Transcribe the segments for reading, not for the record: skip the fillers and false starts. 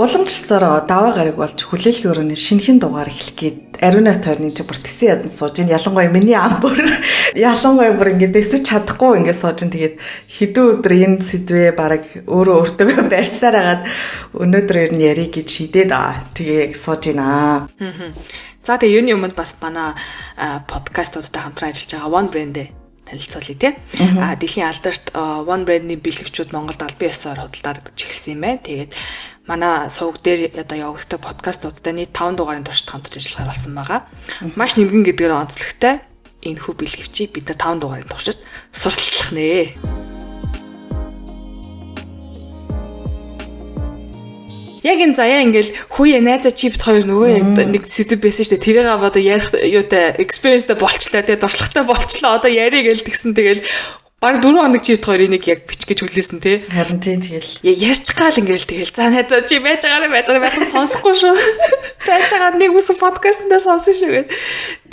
Уламжлалсаар даваа гараг болж хүлээлгийн өрөөний шинэхэн дугаар эхлэх гээд ариуна тойрны чи бүр тэсэн ядан сууж ин ялангуяа миний ам бүр ялангуяа бүр ингээд эсэж чадахгүй ингээд сууж ин тэгээд хэдэн өдөр энэ сэдвээ бараг өөртөө барьсаар агаад өнөөдөр ер нь ярих гэж шийдээд тэгээ сууж байна. За тэгээ юуны өмнө бас манай подкастуудтай хамтран ажиллаж байгаа One Brand танилцуулъя тий. Дэлхийн алдарт One Brand-ийн бэлгэвчүүд Монголд албан ёсоор худалдаад эхэлсэн юм байна. Тэгээд манай сувг дээр одоо явагддаг подкастуудтай нийт 5 дугаарын туршид хамтарч ажиллахаар болсон байгаа. Маш нэмгэн гэдгээр онцлогтой энэ хүү бэлгэвчийг бид нар 5 дугаарын туршид сурталчлах нэ. Яг энэ заяа ингээл хүүе найзаа чи бит хоёр нөгөө нэг сэдв байсан шүү дээ. Тэрийг аваад ярих юутай experience-тэй болчлоо тэгээ дуршлагтай болчлоо. Одоо ярих гээл тэгсэн тэгэл баг 4 хоног чи бит хоёр энийг яг бич гэж хүлээсэн те. Харин тийм тэгэл ярьж гаал ингээл тэгэл за найзаа чи байж байгаараа сонсохгүй шүү. Байж байгаа нэг үс подкаст дээр сонсон шүү гэд.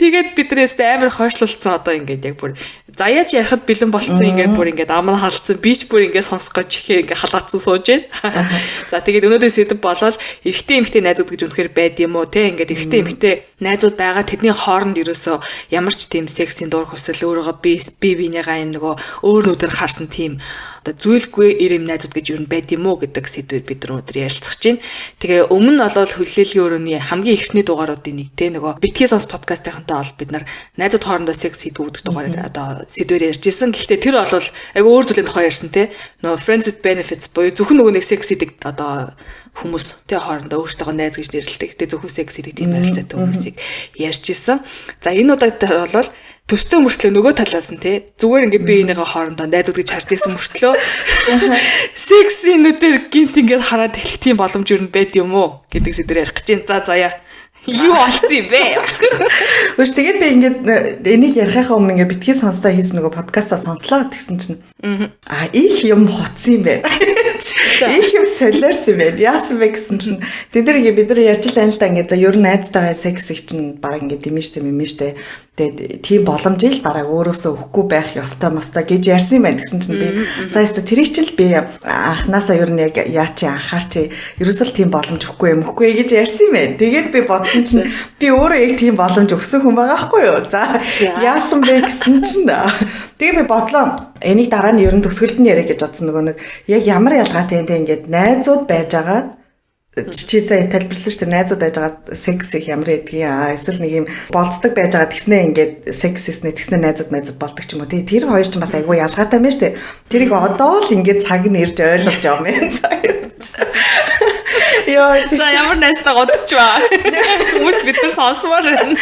Тэгээд бидрээс амар хойшлуулсан одоо ингээд яг бүр заяач ярихад бэлэн болцсон ингээд бүр ингээд аман халдсан бич бүр ингээд сонсох гэж чихээ ингээд халаацсан сууж байна. За тэгээд өнөөдөр сэдв болол эрэгтэй эмэгтэй найзууд гэж үнэхээр байд юм уу те ингээд эрэгтэй эмэгтэй найзууд байгаа тэдний хооронд ерөөсөө ямар ч тийм сексийн дур хүсэл өөрөөгөө бие биенийгаа юм нөгөө өөр нүдээр харсан тийм одоо зүйлгүй ирэм найзууд гэж юу байд юм уу гэдэг сэдвээр бид нар өнөөдөр ярилцах чинь. Тэгээ өмнө нь бол хүлээлгийн өрөөний хамгийн эхний дугааруудын нэг те нөгөө битгий сонс подкастынхантай бол бид нар найзууд хоорондоо секс хийдэг дугаараар одоо сэдвээр ярьжсэн. Гэхдээ тэр бол айгүй өөр зүйлийн тухай ярьсан те. Нөгөө friends with benefits буюу зөвхөн нөгөө нэг секс хийдэг одоо хүмүүс тэ хоорондоо өөртөө найз гэж нэрлэдэг. Тэ зөвхөн секс хийдэг тийм харилцаатай хүмүүсийг ярьжсэн. За энэ удаад бол төстөө мөртлөө нөгөө талаас нь те зүгээр ингээд би энийгээ хоорондоо найзууд гэж харж исэн мөртлөө сексинүүдээр гинт ингээд хараад эхлэх тийм боломж юу байд юм уу гэдэг сэдвээр ярих гэж байна. За заяа. Юу болц юм бэ? Үгүй тэгээд би ингээд энийг ярихаа өмнө ингээд битгий сонсдоо хийсэн нөгөө подкастаа сонслоо гэсэн чинь их юм хоцсон юм бэ. Их юм солиорсон юм бэ. Яасан бэ гэсэн чинь тэд нар ингээд бид нар ярьж лайн л та ингээд за ер нь найзтайгаа секс их чинь баг ингээд юм штэ. Тэгээд тийм боломж ил бараг өөрөөсөө өгөхгүй байх ёстой мостой гэж ярьсан юм байна гэсэн чинь би за яста тэрийг ч л би анханасаа ер нь яг яа чи анхаар чи ерөөсөө тийм боломж өгөхгүй юм өгөхгүй гэж ярьсан юм байна. Тэгээд би бодсон чинь би өөрөө яг тийм боломж өгсөн хүн байгаа байхгүй юу. За яасан бэ гэсэн чинь тэгээ би бодлоо энийг дараа нь ер нь төгсгөлд нь яриа гэж бодсон нөгөө нэг яг ямар ялгаатай энэ ингээд найзууд байж байгаа чи сая тайлбарласан шүү дээ найзууд байж байгаа секс их ямар гэдгийг эсвэл нэг юм болцдог байж байгаа тэгснээ ингээд секс хийснэ тэгснээ найзууд болдог ч юм уу тэр хоёр ч бас айгүй ялгаатай байна шүү дээ тэрийг одоо л ингээд цаг нь ирж ойлгож байгаа юм ёо за ямар найзтай годчихваа хүмүүс бид нар сонсомоор байна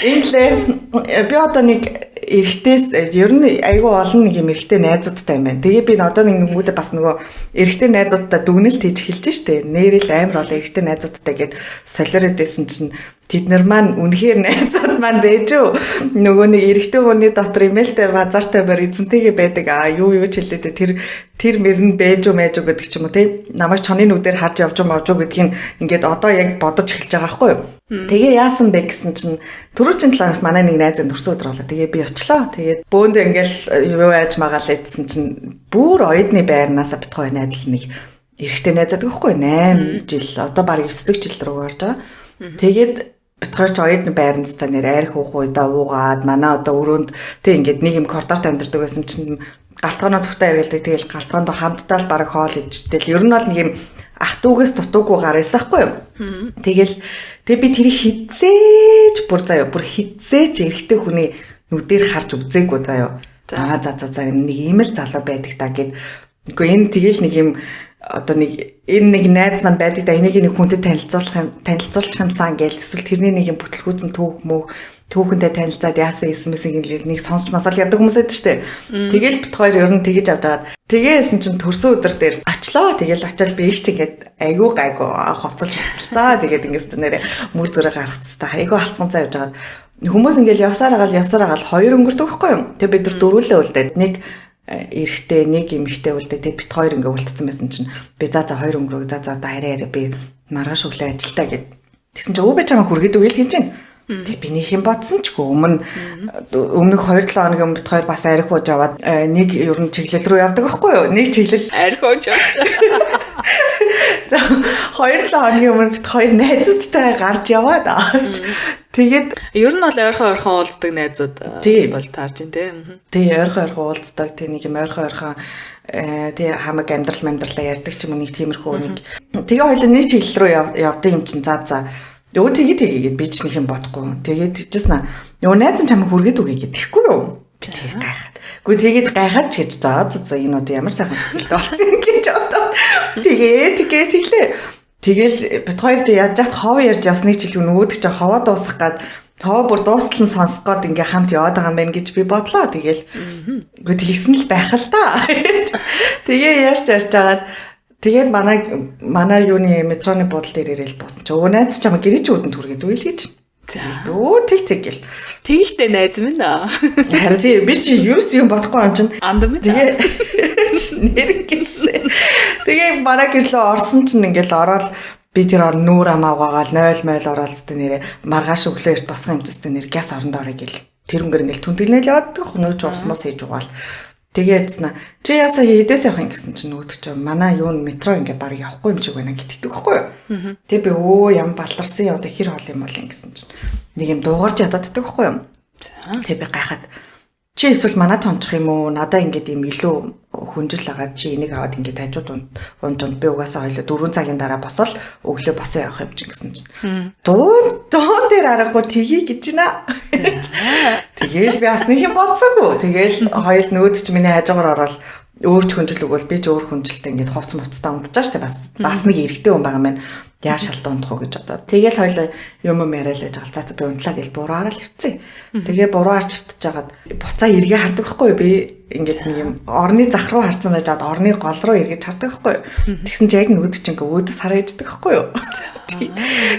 энэ би одоо нэг эрэгтэй ер нь айгүй олон нэг юм эрэгтэй найзуудтай юм байна. Тэгээ би одоо нэг нүгүүдээ бас нөгөө эрэгтэй найзуудтай дүгнэлт хийж эхэлж штэ. Нэрэл амар бол эрэгтэй найзуудтай гэд солиороод байсан чинь тэд нар маань үнэхээр найзууд маань байж юу нөгөө нэг эрэгтэй хүний дотор имэйлтэй базартай бар эзэнтэйгээ байдаг юу ч хэлээд тэр мөрн байж юу гэж ч юм уу те намайг чоны нүдээр харж явж гэдгийг ингээд одоо яг бодож эхэлж байгаа байхгүй юу. Тэгээ яасан бэ гэсэн чинь түрүүчийн талаарх манай нэг найз төрсөн өдөр болоо. Тэгээ би очлоо. Тэгээд бөөндөө ингээл юу яаж магаал идсэн чинь бүр оюутны байрнаасаа бит хоёр найзал нэг эрэгтэй найзаад байхгүй 8 жил одоо баг 9 жил рүү орж байгаа. Тэгээд бит хоёр ч оюутны байрнастай нэр арх уухуйдаа уугаад манай одоо өрөөнд тэг ингээд нэг юм коридорт амьдардаг байсан чинь галтгаанаа зүгтээ эргэлдэг. Тэгэл галтгаандоо хамтдаа л баг хоол идчихтэл ер нь бол нэг юм ах дүүгээс дутуугүй гараасан байхгүй юу. Тэгээ би тэрийг хизээж бүр хизээж эрэгтэй хүний нүдээр харж үзээгүй заяа. За нэг ийм л залуу байдаг та гэд. Үгүй энэ тэгэл нэг юм одоо нэг энэ нэг найз маань байдаг да энийг нэг хүнтэй танилцуулах юмсан гээл эсвэл тэрний нэг юм бүтлгүүцэн түүхэнтэй танилцаад яасан эсмэсийг нэг сонсч масаал явдаг хүмүүс байдаг штэ. Тэгэл бит хоёр ер нь тэгэж авч агаад тэгээсэн чинь төрсөн өдөр дээр очлоо. Тэгэл очил би их ч ингээд айгуу хоцолж хацлаа. Тэгээд ингээд нэрэ мөр зүрэ гаргацтай. Айгуу алцсан цаа явж агаад хүмүүс ингээд явсаар агаал хоёр өнгөрдөг байхгүй юу? Тэг бид нар дөрвөлөө үлдээд нэг эрэхтэй нэг эмэгтэй үлдээ тэг бит хоёр ингээд үлдсэн байсан чинь би за хоёр өнгөрөө за одоо хараа би маргааш өглөө ажилтаа гэд. Тэгсэн чинь өө би чамаа хүргээд үгүй л хийж байна. Тэг би нэг юм бодсон ч өмнөх 2-7 хоногийн өмнө хоёр бас арх ууж аваад нэг ер нь чиглэл рүү явдаг байхгүй юу? Нэг чиглэл арх ууж явж. За 2-7 хоногийн өмнө хоёр найзуудтай гарч яваад тэгээд ер нь бол ойрхон уулздаг найзууд бол таарч байна тий. Тий ойрхон уулздаг тий нэг юм ойрхон тий хамаг амьдралаа ярьдаг ч юм уу нэг тиймэрхүү нэг тэгээ хоёул нэг чиглэл рүү явдаг юм чин за өө тэгээд би ч нэг юм бодохгүй. Тэгээд тийчсэн нөгөө найз нь чамайг хүргээд үгүй гэдэхгүй юу? Тэгээд гайхаад. Гэхдээ тэгээд гайхаад ч гэж за энэ одоо ямар сайхан сэтгэлтэй болсон юм гэж одоо. Тэгээд хэлээ. Тэгэл бит хоёрт яаж яах хов ярьж явсныг ч хэлгүй нөгөөд ч ховоо дуусгах гад ховоо бүр дуустал нь сонсох гээд ингээ хамт яваад байгаа юм байна гэж би бодлоо. Тэгэл үгүй тэгсэн л байх л та. Тэгээ ярьж агаад тэгээд манай юуны метроны буудлын дээр ирэл буусан. Ч өө найз чамаа гэрээ чи үдэнд түргээд үйл гэж. Өө тэгэл. Тэгэлтэй найз минь аа. Харин тий би чи юус юм бодохгүй юм чин. Анд минь. Тэгээ нэргээс. Тэгээ манай гэрлөө орсон чинь ингээл ороод би тэр нүүр амаагаал 0 ороод зү нэрэ маргааш өглөө эрт босгох юм зү нэр газ оронд орё гэл. Тэр өнгөр ингээл түндэглэл яваад хөнөөж усмос хийж угаал. Тэгээд чи ясаа хийдээс явах юм гэсэн чинь нөгөөд чи манай юу метро ингээ баг явахгүй юм шиг байна гэдэгтэй байхгүй юу. Тэг би ямар баларсан юм одоо хэр хол юм бол гэсэн чинь нэг юм дуугарч ядаад байдаг байхгүй юу. Тэг би гайхаад чи эсвэл манай тончих юм уу надаа ингээд юм илүү хүнжил агаад чи энийг аваад ингээд хажууд унд би угаасаа хоёлоо 4 цагийн дараа босол өглөө босоо явах юм чинь гэсэн чинь дуу дээр аргагүй тгий гэж байна. Тэгээл би бас нэг юм бодсоогүй. Тэгээл хоёул нөгөөд чи миний хажуугаар ороод өөр ч хүнжил өгвөл би ч өөр хүнжилтэй ингээд хувц муцтаа унтжаа штэ бас нэг эрэгтэй хүн байгаа юм байна. Яа шалт унтах уу гэж бодоод. Тэгээл хоёул юм яриа л яж галзаа би унтлаа гэл буруугаар л хвцээ. Тэгээ буруугаар чивтэж жагаад буцаа эргээ хардаг байхгүй би ингээд нэг юм орны зах руу харсан байж аад орны гол руу эргэж хардаг байхгүй. Тэгсэн чи яг нөгөөд чи ингээд өөдөөс хараа иждэг байхгүй юу.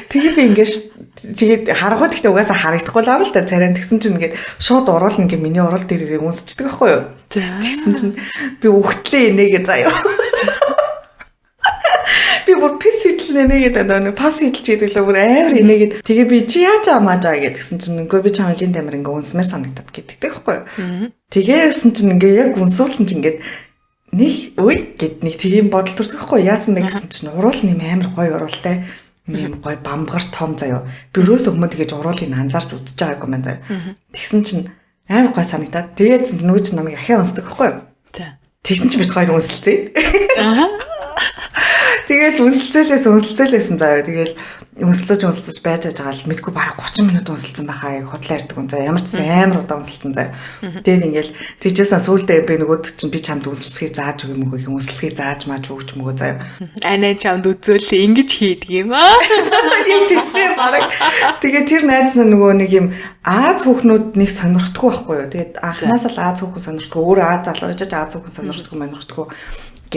Тэгээ би ингээд тэгээд харахад ихтэй угаасаа харагдахгүй л аа л да царай тэгсэн чинь ингээд шууд уруулна ингээ миний урал дээр ирээ үнсчдэг байхгүй юу. Тэгсэн чинь би үхтлээ инээгээ заяа. Би бүр пис хитлээ нэгээд одоо пас хитлж идэг л бүр амар инээгээд тэгээ би чи яаж амаажаа гэдгсэн чинь үгүй би чамлын тамир ингээ үнсмээр санагдаад гэдэгтэй байхгүй юу. Тэгээсэн чинь ингээ яг үнсүүлсэн чинь ингээд нэг үе гэд нэг тийм бодол төрдөг байхгүй яасан бэ гэсэн чинь уруул нэм амар гоё уруултай нэм гоё бамбгар том заяа. Би өрөөс өмнө тэгэж уруулыг анзаарч үзэж байгаагүй маань заяа. Тэгсэн чинь амар гоё санагдаад тэгээд нүүж намайг ахиа унсдаг байхгүй юу. Тэгсэн чинь бид хоёр үнсэлцээ. Тэгэл үнсэлцээлсэн заяа. Тэгэл үнсэлж байж байгаа л мэдгүй бараг 30 минут үнсэлсэн байхаа яг худлаа ярьдаг хүн заяа. Ямар ч амар удаа үнсэлсэн заяа. Тэгэл ингээл тийчээсэн сүүлдээ би нөгөөд чинь би чамд үнсэлцгийг зааж өгөх юм уу гэх үнсэлцгийг зааж мааж өгч мөгөө заяа. Анаа чамд үзүүлээ ингэж хийдэг юм аа. Юм тийсэн бараг. Тэгээ тэр найз нөгөө нэг юм Аз хүүхнүүд нэг сонирхдаггүй байхгүй юу. Тэгээд анханаас л Аз хүүхэн сонирхдаггүй. Өөр Аз залуу ижиж Аз хүүхэн сонирхдаггүй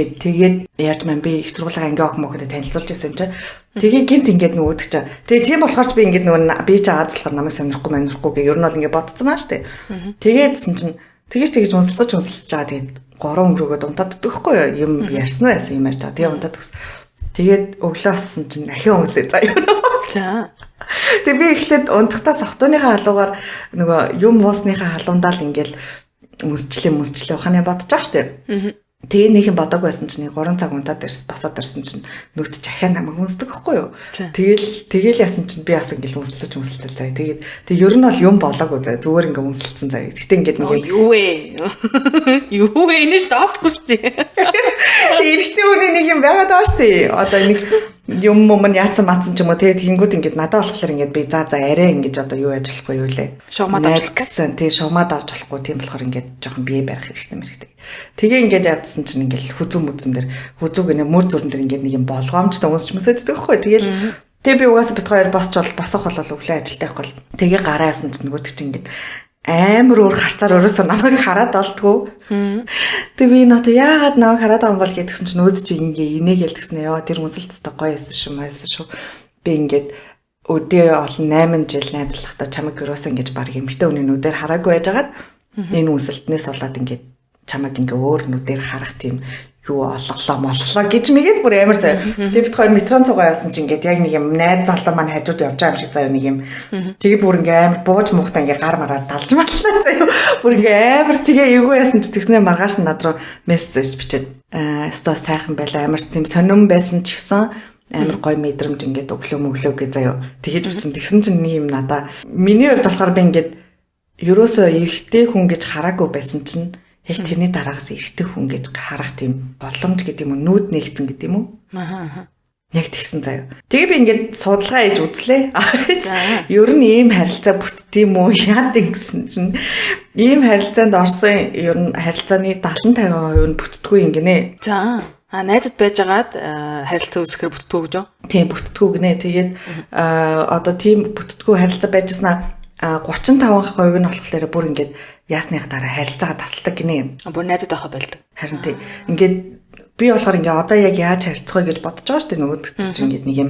тэгээд яаж мэн би их сургуулийн анги охин мөхөд танилцуулж ирсэн юм чинь. Тэгээ гинт ингээд нөгөөд ч. Тэгээ тийм болохоор ч би ингээд нөгөө би ч Аз болохоор намайг сонирхгүй гэх ер нь бол ингээд бодсон маа штэ. Тэгээдсэн чинь тэгэж унсалцаж байгаа тэгээд 3 өнгөрөөгөө унтаад дөгөхгүй юм ярьсан уу яасан юм ярьж байгаа. Тэгээ унтаад төгс. Тэгээд өглөөсөн чинь ахиа өмсөө заяа. За. Тэгээ би эхлээд унтахтаа сохтууныхаа халуугаар нөгөө юм уусныхаа халуундаа л ингээд өмсчлээ ухааны бодож байгаа штэ. Тэгээ нэг юм бодог байсан чинь 3 цаг унтаад босоод ирсэн чинь нүгт чахаа намайг үнсдэг байхгүй юу. Тэгэл яасан чинь би бас ингээл үнсэлцэж заяа. Тэгээд ер нь бол юм болоогүй заяа. Зүгээр ингээ үнсэлцэн заяа. Гэтэ ингээд нэг юу вэ энэш дооцгүй шүү дээ. Эрэгтэй хүний нэг юм байгаад байгаа шүү дээ. Одоо нэг юм яатсан ч юм уу тэгээд тэнгүүд ингээд надад болохоор ингээд би за арай ингээд одоо юу яаж болохгүй юу лээ. Шугамад авч гэсэн. Тий шугамад авч болохгүй тийм болохоор ингээд жоохон бие барих хэрэгтэй. Тэгээ ингээд яадсан чинь ингээд хүзүүн дээр хүзүүг нэ мөр зүрэн дээр ингээд нэг юм болгоомжтой унсч мэсэддэг байхгүй. Тэгэл би угаасаа бит хоёр босох болол өглөө ажилтай байхгүй. Тэгээ гараа яасан чинь нөгөөд чинь ингээд амар өөр харцаар өрөөсөө намайг хараад олдгоо. Тэгээ би надад яагаад намайг хараад байгаа юм бол гэдгсэн чинь өөд чи ингээ инээгээл тэгснэ ёо тэр үнсэлцтэй гоё байсан шүү. Би ингээд өдөө олон 8 жил найзлахтаа чамайг өрөөсөө ингэж баг эмэгтэй хүний нүдээр хараагүй байжгаад энэ үнсэлтнээс болоод ингээд чамайг ингээ өөр нүдээр харах тийм юу олголоо гэж мэгээд бүр амар заяа. Тэгээ бид хоёр метрон цугаа явсан чинь ингээд яг нэг юм найз залуу маань хажууд явж байгаа юм шиг заяа нэг юм. Тэгээ бүр ингээд амар бууж муухтаа ингээд гар мараар талж маллаа заяа. Бүр ингээд амар тэгээ эвгүй яасан ч тэгснэ маргааш над руу мессеж бичээд стос сайхан байла амар тийм сонирн байсан ч гэсэн амар гоё мэдрэмж ингээд өглөө гэж заяа. Тэгээд үтсэн тэгсэн чинь нэг юм надаа миний хувьд болохоор би ингээд ерөөсөө эрэгтэй хүн гэж хараагүй байсан чинь яг тэрний дараагаас эрэгтэй хүн гэж харах тийм боломж гэдэг юм уу, нүүд нэгтэн гэдэг юм уу? Яг тэгсэн заяа. Тэгээ би ингээд судалгаа хийж үзлээ. Ер нь ийм харилцаа бүтдэм үү яа гэсэн чинь ийм харилцаанд орсон ер нь харилцааны 70-50% нь бүтдэггүй юм гинэ. За. Найзууд байжгаад харилцаа үүсгэхээр бүтдэггүй гэж юу? Тийм бүтдэггүй гинэ. Тэгээд одоо тийм бүтдэггүй харилцаа байжснаа 35% нь болохоор бүр ингээд яасных дараа харилцаагаа тасалдаг гинэ. Бүр найзууд байхаа болдог. Харин тийм. Ингээд би болохоор ингээ одоо яг яаж харилцах вэ гэж бодож байгаа шүү дээ. Нөгөөд чинь ингээд нэг юм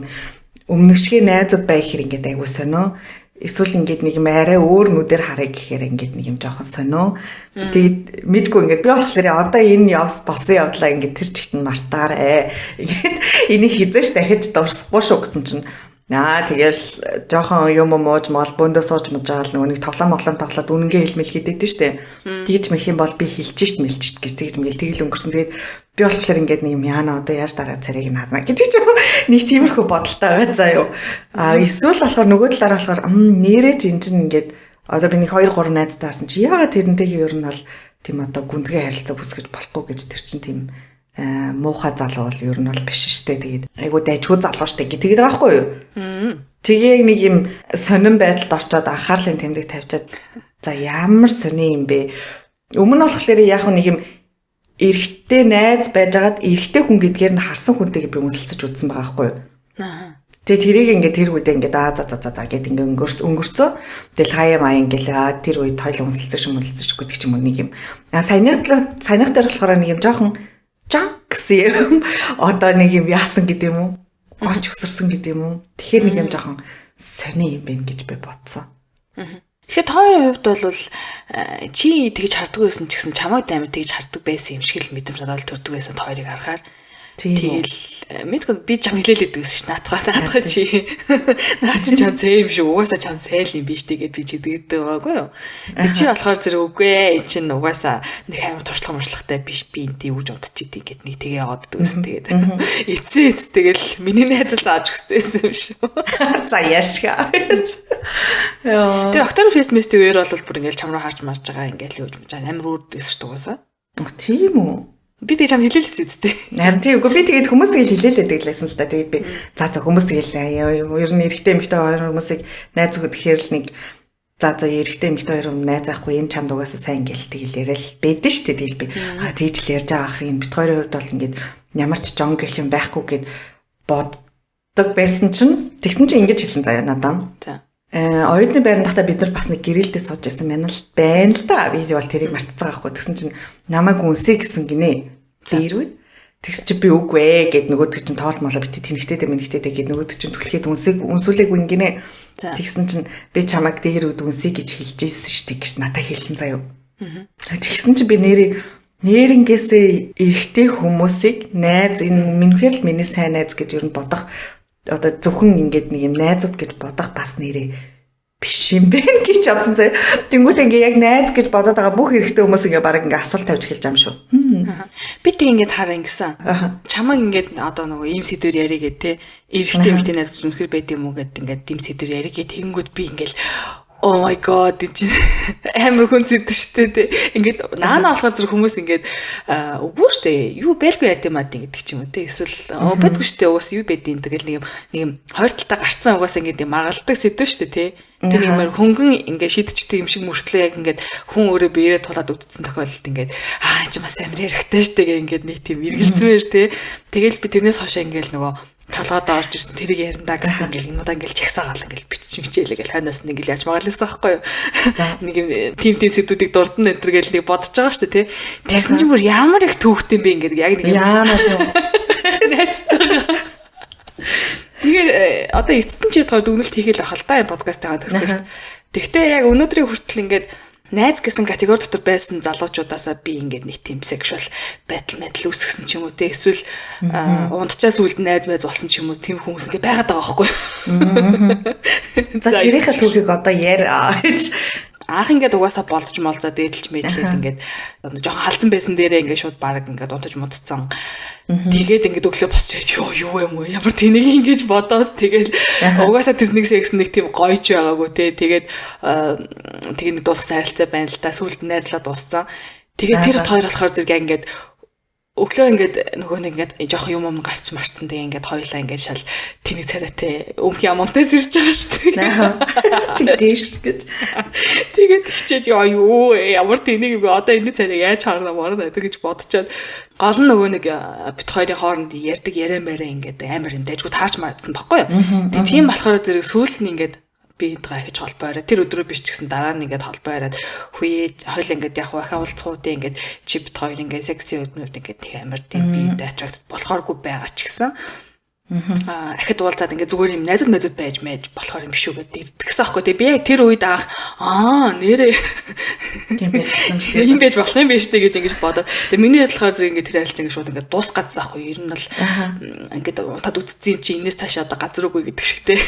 өмнөшгийн найзууд байх хэрэг ингээд айгуу сонио. Эсвэл ингээд нэг юм арай өөр нүдээр харъя гэхээр ингээд нэг юм жоохон сонио. Тэгээд мэдгүй ингээд би болохоор одоо энэ болсон явдлаа ингээд тэр чигт нь мартаарэ. Ингээд энийг хизээш дахиж дурсахгүй шүү гэсэн чинь тэгэл жоохон юм мууж мал бөндөө сууж мужаал нөгөө нэг тоглоом тоглоод үнэнгээ хэлмэл хийдэг штэ. Тэгж мэх юм бол би хэлж шít мэлж шít гэж тэгж мэл тэгэл өнгөрсөн. Тэгээд би болохоор ингээд нэг юм яана одоо яаж дараа царийг нь харна гэдэг чинь нэг тиймэрхүү бодолтой байцаа юу. Эсвэл болохоор нөгөө талаараа болохоор нэрэж эн чинь ингээд одоо би нэг 2-3 найзтайсан чи яагаад тэрнтэйгээ ер нь бол тийм одоо гүнзгий харилцаа бүсгэж болохгүй гэж тэр чинь тийм муухай залуу бол ер нь бол биш штэ. Тэгээд айгуу дайчгүй залуу штэ гэдэг байгаа байхгүй юу? Тэгээ нэг юм сонирн байдалд орчоод анхаарлын тэмдэг тавьчаад за ямар сони юм бэ? Өмнө нь болохоор яг нэг юм эрэгтэй найз байжгаад эрэгтэй хүн гэдгээр нь харсан хүнтэйгээ би үнсэлцэж үзсэн байгаа байхгүй юу? Тэгээ тэрийг ингээд тэр үедээ ингээд за гэд ингээд өнгөрцөө. Тэгэл хаяа маа ингээд тэр үед тойл үнсэлцэж гэдэг ч юм уу нэг юм. Саяных дээр болохоор нэг юм жоохон гэсэн юм. Одоо нэг юм яасан гэдэг юм уу? Оч өсөрсөн гэдэг юм уу? Тэгэхээр нэг юм жоохон сони юм байна гэж би бодсон. Тэгэхээр тойрын хувьд бол чи тэгж харддаг байсан ч гэсэн чамайг амар тэгж харддаг байсан юм шиг л мэдрэмж надад төрдөг байсан тойрыг харахаар. Тэгэл мэдгүй би чам хэлээлээд байсан ш наатах чи. Наа чи чам зэм шүү. Угаасаа чам сайл юм биш тэгээд би чи дэгддэг байгаагүй юу. Тэг чи болохоор зэрэг үгүй ээ чинь угаасаа нэг амар туршлага биш би энтэй үж удчихдий гэд нэг тэгээ яваад дээсэн тэгээд эцээ тэгэл миний найзал зааж өгсөн юм шүү. За яашгаа. Тэр Октоберфест мэстийн үеэр бол бүр ингээл чам руу харж марж байгаа ингээл юу юм жаа амар үрдээс шүү угаасаа. Тийм үү. Би тэг чам хэлээлсэн үсттэй. Харин тийм үгүй би тэгээд хүмүүс тэгэл хэлээлээдэг лсэн л та. Тэгээд би за хүмүүс тэгэл ер нь эрэгтэй эмэгтэй хоёр хүмүүсийг найз өгөх гэхээр л нэг за эрэгтэй эмэгтэй хоёр найз ахгүй энэ чамд угаасаа сайн гэл тэгэл яриад бэдэн штэ тэгэл би тэгж л ярьж байгаа ах юм бит хоёрын хувьд бол ингээд ямар ч жон гэх юм байхгүй гэд боддог байсан чинь тэгсэн чинь ингэж хэлсэн заяа надад. За оюутны байранд тахта бид нар бас нэг гэрэлдээ сууж байсан байна л да. Би бол тэрийг мартцгаа байхгүй. Тэгсэн чинь намайг үнсэй гэсэн гинэ. Зээрвэ. Тэгс чи би үгүй ээ гэд нөгөөдөг чинь тоол молоо бити тэнэгтэй гэд нөгөөдөг чинь түлхээд үнсүүлээгүй гинэ. Тэгсэн чинь би чамайг дээр үнсэй гэж хэлж ийсэн шүү дээ гэж надад хэлсэн заяа. Тэгсэн чинь би нэрнгээсээ эрэгтэй хүмүүсийг найз энэ минийхэр л миний сайн найз гэж ер нь бодох одоо зөвхөн ингээд нэг юм найзууд гэж бодох бас нэрээ биш юм бэ гэж бодсон заяа. Тэнгүүд ингээ яг найз гэж бодоод байгаа бүх эрэгтэй хүмүүс ингээ баг ингээ асуулт тавьж эхэлж байгаа юм шүү. Би тэг ингээд хараа ингэсэн. Чамаг ингээд одоо нөгөө ийм сэдвэр яриа гэдэг те эрэгтэй найз зүнхэр байд юм уу гэдэг ингээд ийм сэдвэр яриа гэх тэнгүүд би ингээл oh my god гэж амар хүн зэдэж штэ те ингээд наана болохоо зэрэг хүмүүс ингээд үгүй штэ юу байлгүй яд юм аа гэдэг ч юм уу те эсвэл байдгүй штэ угаас юу байдیں тэгэл нэг юм хоёр талтай гарцсан угаас ингээд магалдаг сэдв штэ те тэр нэг хөнгөн ингээд шидчихдэг юм шиг мөртлөө яг ингээд хүн өөрөө биерээ тулаад үдцсэн тохиолдолд ингээд чи бас амар хэрэгтэй штэ гэх ингээд нэг тийм эргэлзмээр те тэгэл би тэрнээс хойш ингээд нөгөө талгаад орж ирсэн тэрийг ярина гэсэн ингээл юмудаа ингээл чагсаагаал ингээл бичмичээлээ гэл ханаас нэг ингээл яаж магаалсан байхгүй юу. Нэг юм тим сэдвүүдийг дурдан энэ төр гэл нэг бодож байгаа шүү дээ тий. Тэгсэн чинь бүр ямар их төвхтэй бэ ингээд яг нэг юм яанаас юм. Тэгээд одоо эцэстэн чи тоо дүгнэлт хийгээл ахал та энэ подкаст тагаа төгсгөл. Тэгтээ яг өнөөдрийн хүртэл ингээд найз гэсэн категори дотор байсан залуучуудаасаа би ингээд нэг тийм sexual battle medal үүсгэсэн ч юм уу те эсвэл унтчаас үлд найз болсон ч юм уу тийм хүмүүс ингээд байгаад байгаа байхгүй. За тэрийнхээ түүхийг одоо яар гэж анх ингээд угаасаа болдож молзаа дээдэлж мэдлээд ингээд жоохон халдсан байсан дээрээ ингээд шууд баг ингээд унтаж мудцсан. Тэгээд ингээд өглөө босчиж юу юм уу ямар тэнийг ингэж бодоод тэгээд угаасаа тэрнийг секс нэг тийм гоёч байгаагүй те тэгээд нэг дуусах харилцаа байна л да сүлд найзлаа дууссан. Тэгээд тэр хоёр болохоор зэрэг ингээд өглөө ингээд нөгөө нэг ингээд жоох юм гарч марцсан тэгээ ингээд хоёлаа ингээд шал тэнийг царайтай өмхий амамтай сэрж байгаа шүү дээ. Тэгдэж гэж. Тэгээд хичээж юу ямар тэнийг одоо энэ царайг яаж харна марна гэж бодчиход гол нь нөгөө нэг бит хоёрын хооронд ярьдаг яриа мэрэ ингээд амар юм дайггүй таарч маадсан баггүй юу. Тэгээд тийм болохоор зэрэг сүүлд нь ингээд би энтэйгээ хийж холбоо яриад тэр өдрөө биш ч гэсэн дараа нь ингээд холбоо яриад хүйээ хоёул ингээд яг хахаа уулзахуудын ингээд чи бит хоёр ингээд секси өднүүд ингээд тэг амар тийм би attract болохооргүй байгаа ч гэсэн ахад уулзаад ингээд зүгээр юм найзууд байж байж болохоор юм биш үү гэдэг тэгсэн аахгүй тэг би яг тэр үед анх нэрээ юм байж болох юм биш үү гэж ингэж бодоод тэг миний бодлохоор зэрэг ингээд тэр харилцаа ингээд шууд ингээд дуусгацсан аахгүй ер нь бол ингээд унтаад үтцсэн юм чи энэс цаашаа одоо газар үгүй гэдэг шиг те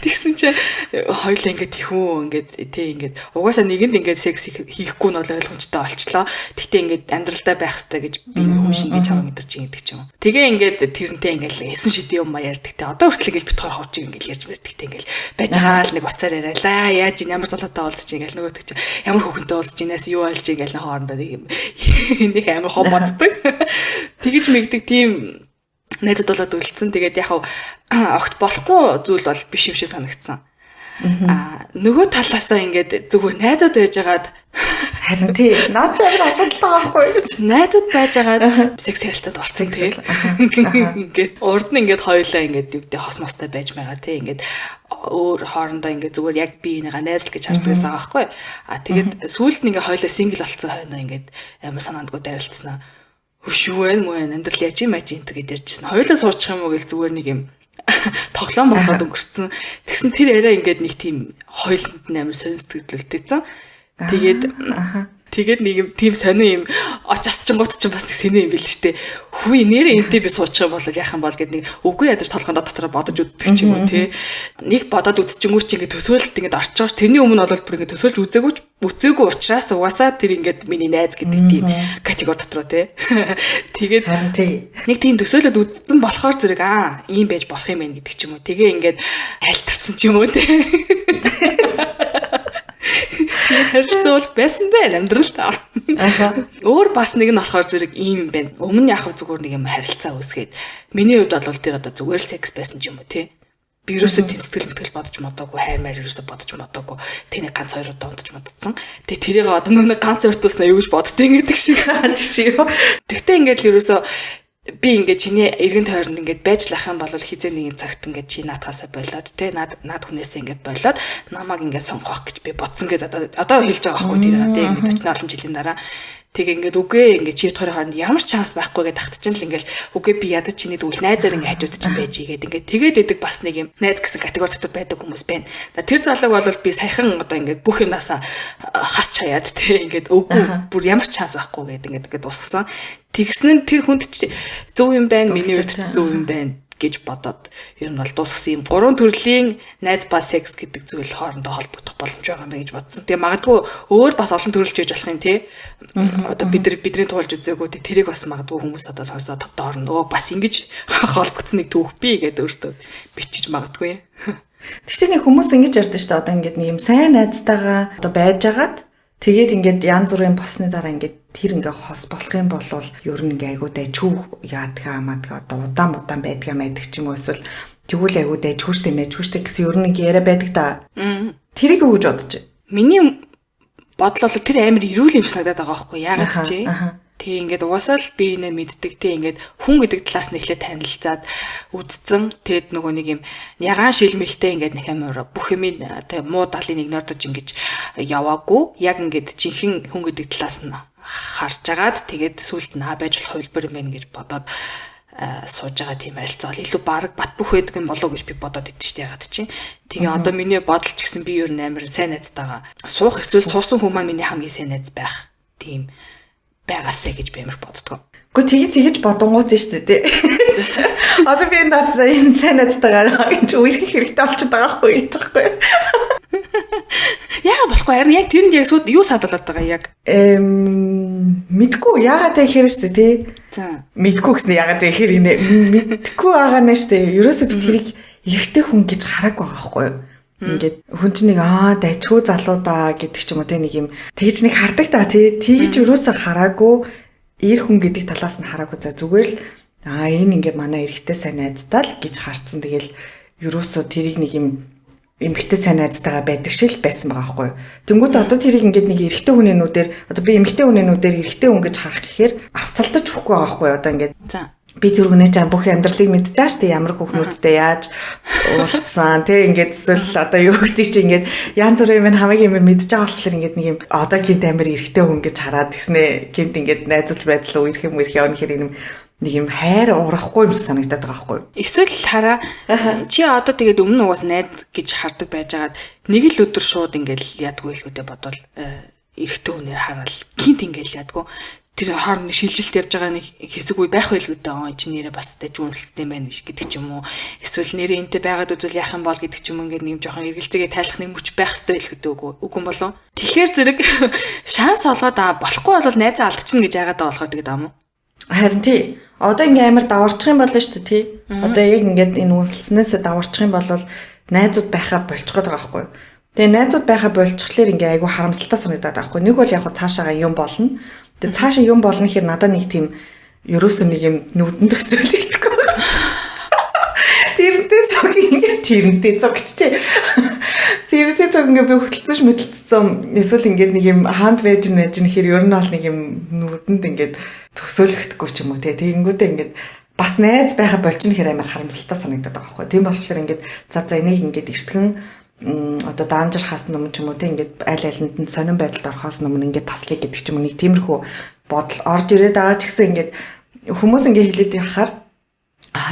тэгсэн чи хоёулаа ингээд тэхүү ингээд тэг ингээд угаасаа нэгэнд ингээд секс хийхгүй нь бол ойлгомжтой болчлоо тэгтээ ингээд амьдралдаа байх хэрэгтэй гэж би хүн шиг ингэж аваа мэдэрч ингэдэг ч юм тэгээ ингээд тэрнтэй ингээд эсэн шидэв юм ярьдаг те одоо хүртэл ингэж бит хоёр хавч ингэж ярьж мэрдэг те ингэж байж байгаа л нэг уцаар яриалаа яаж ямар толоотой уулзч ингэж нөгөөдөг чи ямар хөхөнтэй уулзч инээс юу альж ингэж хоорондоо нэг амар хом боддог тэгэж мэгдэг тийм найзууд болоод үлдсэн тэгээд яг огт болохгүй зүйл бол биш юм шиг санагдсан. Нөгөө талаасаа ингээд зүгээр найзууд байжгаад харин тий наад чамд асуудалтай байхгүй гэж найзууд байжгаад секс харилцаанд орсон тий ингээд урд нь ингээд хоёулаа ингээд юу гэдэг хос мостой байж байгаа тий ингээд өөр хоорондоо ингээд зүгээр яг би энийгээ найзл гэж хардаг байсан байхгүй. Тэгээд сүүлд нь ингээд хоёулаа сингл болцсон хойно ингээд амар санаандгүй дарилцсан. Хөшүүэн мөн амьдрал яаж юм аж энэ гэж ярьжсэн. Хоёулаа суучих юм уу гэл зүгээр нэг юм тоглоом болоод өнгөрцөн. Тэгсэн тэр яриа ингээд нэг тийм хоёуланд амар сонирхолтой. Тэгээд нэг юм тийм сонир юм очиж чингууд ч бас нэг сэнэ юм бил л штэ. Хүй нэрээ энтэй би суучих юм бол яах юм бол гэд нэг үгүй ядаж толгонд дотор бодож үздэг ч юм уу те. Нэг бодоод үзчихэнгүү чи ингээд төсөөлөлт ингээд орж байгаа ш. Тэрний өмнө бол бүр ингээд төсөөлж үзээгүй учраас угаасаа тэр ингээд миний найз гэдэг тийм категори дотор те. Тэгээд нэг тийм төсөөлөд үзсэн болохоор зэрэг ийм байж болох юм байна гэдэг ч юм уу. Тэгээ ингээд хайлтарсан ч юм уу те. Харилцуул байсан байна амьдралдаа. Өөр бас нэг нь болохоор зэрэг ийм юм байна. Өмнө яг зүгээр нэг юм харилцаа үүсгээд миний хувьд бол тэр одоо зүгээр л секс байсан ч юм уу тий. Би ерөөсөө тийм сэтгэл мэтгэл бодож модоогүй, хайр маяр ерөөсөө бодож модоогүй. Тэний ганц хоёр удаа унтаж модцсон. Тэгээ тэрийг одоо нэг ганц өртөөснө юу гэж боддөө ингэдэг шиг жишээ. Тэгтээ ингээд л ерөөсөө би ингээд чиний эргэн тойронд ингээд байж лах юм бол хизээ нэгэн цагт ингээд чи наадхаасаа болоод те над хүнээсээ ингээд болоод намайг ингээд сонгох гэж би бодсон гэдэг одоо хэлж байгаа байхгүй тэр те ингээд 40 олон жилийн дараа тэг ингээд үгүй ингээд чи тохирын хооронд ямар ч шанс байхгүй гэдээ тагтчихсан л ингээд үгүй би ядаж чиний дүүл найзаар ингээд хажууд чинь байж игээд ингээд тэгээд идэг бас нэг юм найз гэсэн категори дотор байдаг хүмүүс байна. Тэр залууг бол би саяхан одоо ингээд бүх юмнасаа хас чаяад те ингээд үгүй бүр ямар ч шанс байхгүй гэдэг ингээд дуусгасан. Тэгсэн нь тэр хүнд чи зөв юм байна, миний хувьд зөв юм байна гэж бодоод ер нь бол дуусгасан юм. Гурван төрлийн найз ба секс гэдэг зүйл хоорондоо холбогдох боломж байгаа юм гэж бодсон. Тэгээ магадгүй өөр бас олон төрөлж байж болох юм тий. Одоо бидний туулж үзээгүй тэрийг бас магадгүй хүмүүс одоо сонсоод доорно. Бас ингэж холбогдсон нэг түүх бий гэдэг өөртөө бичиж магадгүй. Тэгтээ нэг хүмүүс ингэж ярьдаг шүү дээ. Одоо ингэж нэг юм сайн найзтайгаа одоо байжгаад тэгээд ингээд янз бүрийн болсны дараа ингээд тэр ингээ хос болох юм бол ер нь ингээ айгуу дайчгүй яадгаа хамаадгаа одоо удаан байдгаа мэддэг ч юм уу эсвэл тэгвэл айгуу дайчгүйштэй гэсэн ер нь яриа байдаг та. Тэрийг юу гэж бодож байна? Миний бодол бол тэр амар ирүүл юм санагдаад байгаа байхгүй яагаад ч тий ингээд угаасаа л би нэ мэддэг тий ингээд хүн гэдэг талаас нь эхлээд танилцаад үдцэн тэгэд нөгөө нэг юм ягаан шилмэлтэй ингээд нэг амар бүх юм тий муу далын нэг нордож ингэж яваагүй яг ингээд жинхэнэ хүн гэдэг талаас нь харж агаад тэгээд сүулт наа байж болох хөлбөр юм байна гэж бодоод сууж байгаа тийм харилцаа бол илүү баг бат бөх байдаг юм болов уу гэж би бодоод идэв штэ ягаад чинь. Тэгээ одоо миний бодол ч гэсэн би ер нь амар сайн найзтайгаа суух эсвэл суусан хүмүүс маань миний хамгийн сайн найз байх тийм байгаасаа гэж би амар боддгоо. Гэхдээ тэгж бодонгууд нь шүү дээ. Одоо би энэ сайн найзтайгаа энэ үерх хэрэгтэй болчиход байгаа байхгүй юу? Яагаад болохгүй харин яг тэрэнд яг юу садалаад байгаа яг мэдгүй яагаад вэ гэхээр шүү дээ тий. За мэдгүй гэсэн яагаад вэ гэхээр мэдгүй байгаа нэ шүү дээ. Ерөөсөө би тэрийг эрэгтэй хүн гэж хараагүй байгаа байхгүй юу? Ингээд хүн чинь нэг дайчгүй залуу да гэдэг ч юм уу тий нэг юм тэгж нэг хардаг та тий. Тэгж ерөөсөө хараагүй эр хүн гэдэг талаас нь хараагүй за зүгээр л энэ ингээ манай эрэгтэй сайн найзтай л гэж харцсан. Тэгэл ерөөсөө тэрийг нэг юм эмэгтэй сайн найзтайгаа байдаг шиг л байсан байгаа байхгүй юу. Тэнгүүт одоо тэрийг ингээд нэг эрэгтэй хүний нүдээр одоо би эмэгтэй хүний нүдээр эрэгтэй хүн гэж харах гэхээр авцалдаж өгөхгүй байгаа байхгүй юу. Одоо ингээд за би түргэнээ ч бүх амьдралыг мэдчихэж штэ ямар хүүхнүүдтэй яаж уулзсан тий ингээд эсвэл одоо юу гэдэг чи ингээд янз бүрийн юм хамгийн юм мэдчихэж байгаа болохоор ингээд нэг юм одоо гинт амир эрэгтэй хүн гэж хараад гэснээ гинт ингээд найзал байцлаа үерх юм явна хэрэг нэг юм хайр урахгүй юм санагдаад байгаа байхгүй юу? Эсвэл хараа чи одоо тэгээд өмнө угаас найз гэж хардаг байжгаад нэг л өдөр шууд ингээл ядгүй л хөдөө бодвол эрэгтэй хүнээр хараад гинт ингээл ядгүй тэр хооронд шилжилт явж байгаа нэг хэсэг үе байх байлгүй дээ. Чи нэрээ бас дэж үнэлэлттэй байна гэдэг ч юм уу. Эсвэл нэрээ энтэй байгаад үзвэл яах юм бол гэдэг ч юм ингээд нэг жоохон эргэлзээгээ тайлах нэг мөч байх хэрэгтэй л хөдөө үгүй юм болов. Тэгэхээр зэрэг шанс олгоод болохгүй бол найзаа алдчихна гэж яагаад байгаа болохоор тэгээд аа мó. Харин тий. Одоо ингээм амар даварчих юм болно шүү дээ тий. Одоо яг ингээд энэ үнэлснээс даварчих юм бол найзууд байхаа болчих гээд байгаа байхгүй юу? Тэгээ найзууд байхаа болчихлоор ингээ айгүй харамсалтай санагдаад байгаа байхгүй юу? Нэг бол яг цаашаага юм болно. Тэгээ цаашаа юм болно гэхээр надад нэг тийм ерөөсөө нэг юм нүдэнд төсөөлөгдөхгүй. Тэрнтэй цог ингээ тэрнтэй цогчтэй. Тэрнтэй цог ингээ би хөтөлцөж мэдлцсэн. Эсвэл ингээ нэг юм хаанд байж нэр хэр ер нь бол нэг юм нүдэнд ингээ төсөөлөгдөхгүй ч юм уу те. Тэгэнгүүтээ ингээ бас найз байха болчихно гэхээр амар харамсалтай санагдаад байгаа байхгүй. Тийм болохоор ингээ за энийг ингээ эртгэн одоо даамжирхаас өмнө ч юм уу те ингээд аль алинд нь сонирн байдалд орохоос өмнө ингээд таслая гэдэг ч юм уу нэг тиймэрхүү бодол орж ирээд байгаа ч гэсэн ингээд хүмүүс ингээд хэлээд яхаар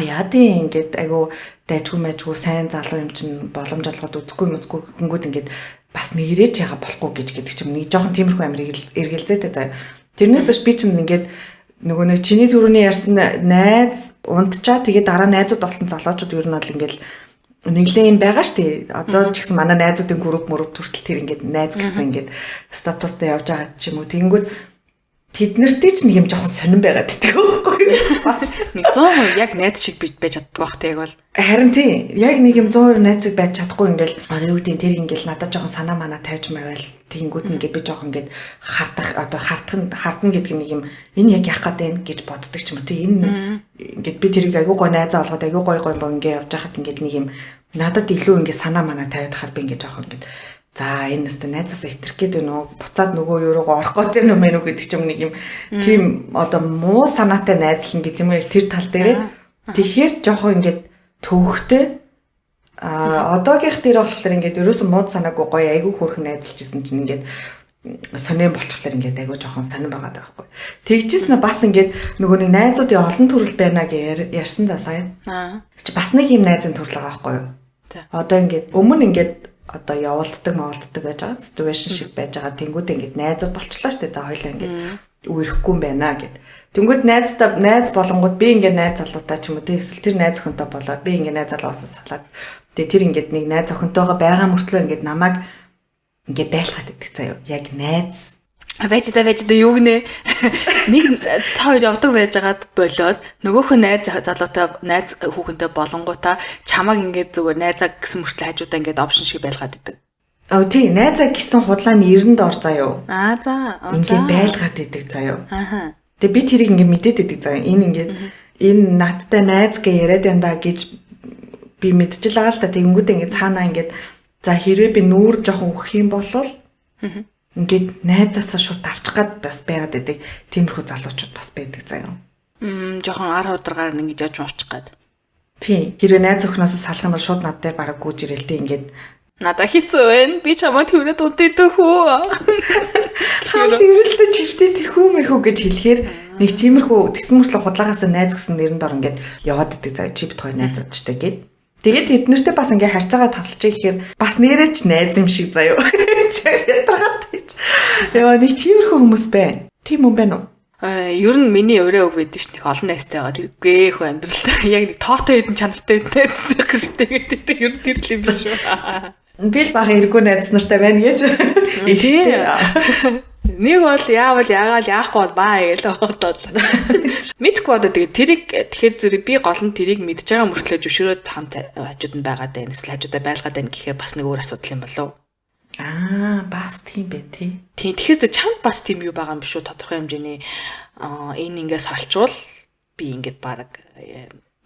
яадын ингээд айгу дайжгүй мэжгүй сайн залуу юм чинь боломж олгоод үзэхгүй гингүүд ингээд бас нэрэж яга болохгүй гэж гэдэг ч юм нэг жоохон тиймэрхүү амир эргэлзээтэй заяа. Тэрнээс би чинь ингээд нөгөө нэг чиний түрүүний ярьсан найз унтчаа тэгээ дараа найзууд болсон залуучууд ер нь бол ингээд нэглээ юм байгаа штэ. Одоо ч гэсэн манай найзуудын групп төртөл тэр ингээд найз гэсэн ингээд статустай явж байгаа ч юм уу. Тэнгүүд тэд нартэй ч нэг юм жоохон сонирн байгаад байдаг байхгүй юу? Бас 100% яг найз шиг байж чаддаг бах тэг бол. Харин тийм яг нэг юм 100% найзыг байж чадахгүй ингээл юу гэдэг тэр ингээл надад жоохон санаа манаа тавьж байвал тэнгүүд ингээд би жоохон ингээд хардна гэдэг нэг юм энэ яг яах гээд байна гэж боддог ч юм уу. Тэг энэ ингээд би тэрийг айгуу гой найзаа олгоод айгуу гой ингээд явж хахад ингээд нэг юм надад илүү ингээд санаа манаа тавиад хахаар би ингээд жоохон ингээд за энэ нэстэ найзаас итерх гээд байна уу буцаад нөгөө юу руугаа орох гэж юм уу гэдэг ч юм нэг юм тийм одоо муу санаатай найзлан гэдэг юм яг тэр тал дээр тэгэхээр жоохон ингээд төвхтэй одоогийнх дээр болохоор ингээд ерөөсөн мууд санаагүй гоё айгүй хөөрхөн найзлж исэн чинь ингээд сонирн болчихлоор ингээд айгүй жоохон сонирн байгаа байхгүй. Тэгжсэн нь бас ингээд нөгөө нэг найзуудын олон төрөл байна гэж ярьсан да сая. Чи бас нэг юм найзын төрөл байгаа байхгүй юу? Одоо ингээд өмнө ингээд одоо явуулдаг байж байгаа situationship байж байгаа тэнгууд ингээд найзууд болчлаа штэ за хоёлаа ингээд үерхгүй юм байна гэд. Тэнгууд найз болонгууд би ингээд найз залуутай ч юм уу эсвэл тэр найз охинтой болоод би ингээд найз залуусаа салаад тэгээ тэр ингээд нэг найз охинтойгоо байгаа мөртлөө ингээд намайг ингээд байлгаад идэх заяа яг найз байж да юу гинэ нэг та хоёр явдаг байжгаад болоод нөгөөх нь найз залуутай найз хүүхэнтэй болонгуудаа чамаг ингээд зүгээр найзаа гэсэн мөртлөө хажуудаа ингээд опшн шиг байлгаад идэг. Тий найзаа гэсэн худлаа нь 90-д ор заяа. За ингээд байлгаад идэг заяа. Тэгээ би тэрийг ингээд мэдээд идэг заяа. Энэ ингээд энэ надтай найз гэ яриад янда гэж би мэдчихэл байгаа л та тэгэнгүүтээ ингээд цаанаа ингээд за хэрвээ би нүүр жоохон өгөх юм бол ингээд найзаасаа шууд авчих гад бас байгаад байдаг. Тиймэрхүү залуучууд бас байдаг заяа. Жоохон ар хударгаар ингэж явж авчих гад. Тий. Хэрвээ найз өхнөөс салах юм бол шууд над дээр бараг гүйж ирэлтэй ингээд надаа хэцүү байна. Би чамаа тэрнэд унтдаг хөө. Хаа тэрэлтэй чивтэй тэхүү мэхүү гэж хэлэхээр Нэг тиймэрхүү тэгсэн мөртлөө худлагаас найз гэсэн нэрэн дор ингээд яваад идэг заа чи бит хоёр найзууд штэ гээд. Тэгээд тэднэртэй бас ингээ харьцаагаа тасалж ихээр бас нэрээ ч найз юм шиг заяа. Ядаргаад тийч. Яа нэг тиймэрхүү хүмүүс байна. Тийм юм байна уу? Ер нь миний өрөө өг байдаг ш нэг олон найзтай байгаа тэргээ хөө амьдралтай яг нэг тоотой хэдэн чанартай найзтай хэрэгтэй гэдэг ер нь тэр л юм биш үү. Би л бага эргүү найз нартай байна гэж. Нэг бол яавал ягаал яахгүй бол баа гээл бодоод. Мэдгүй одоо тэгэхээр зэрэг би гол нь тэрийг мэдж байгаа мөртлөө зөвшөөрөөд хамт хажууд нь байгаад байна. Эсвэл хажуудаа байлгаад байна гэхээр бас нэг өөр асуудал юм болов. Бас тийм бэ тий. Тийм тэгэхээр чамд бас тийм юу байгаа юм биш үү тодорхой хэмжээний энэ ингээс олчвол би ингээд баг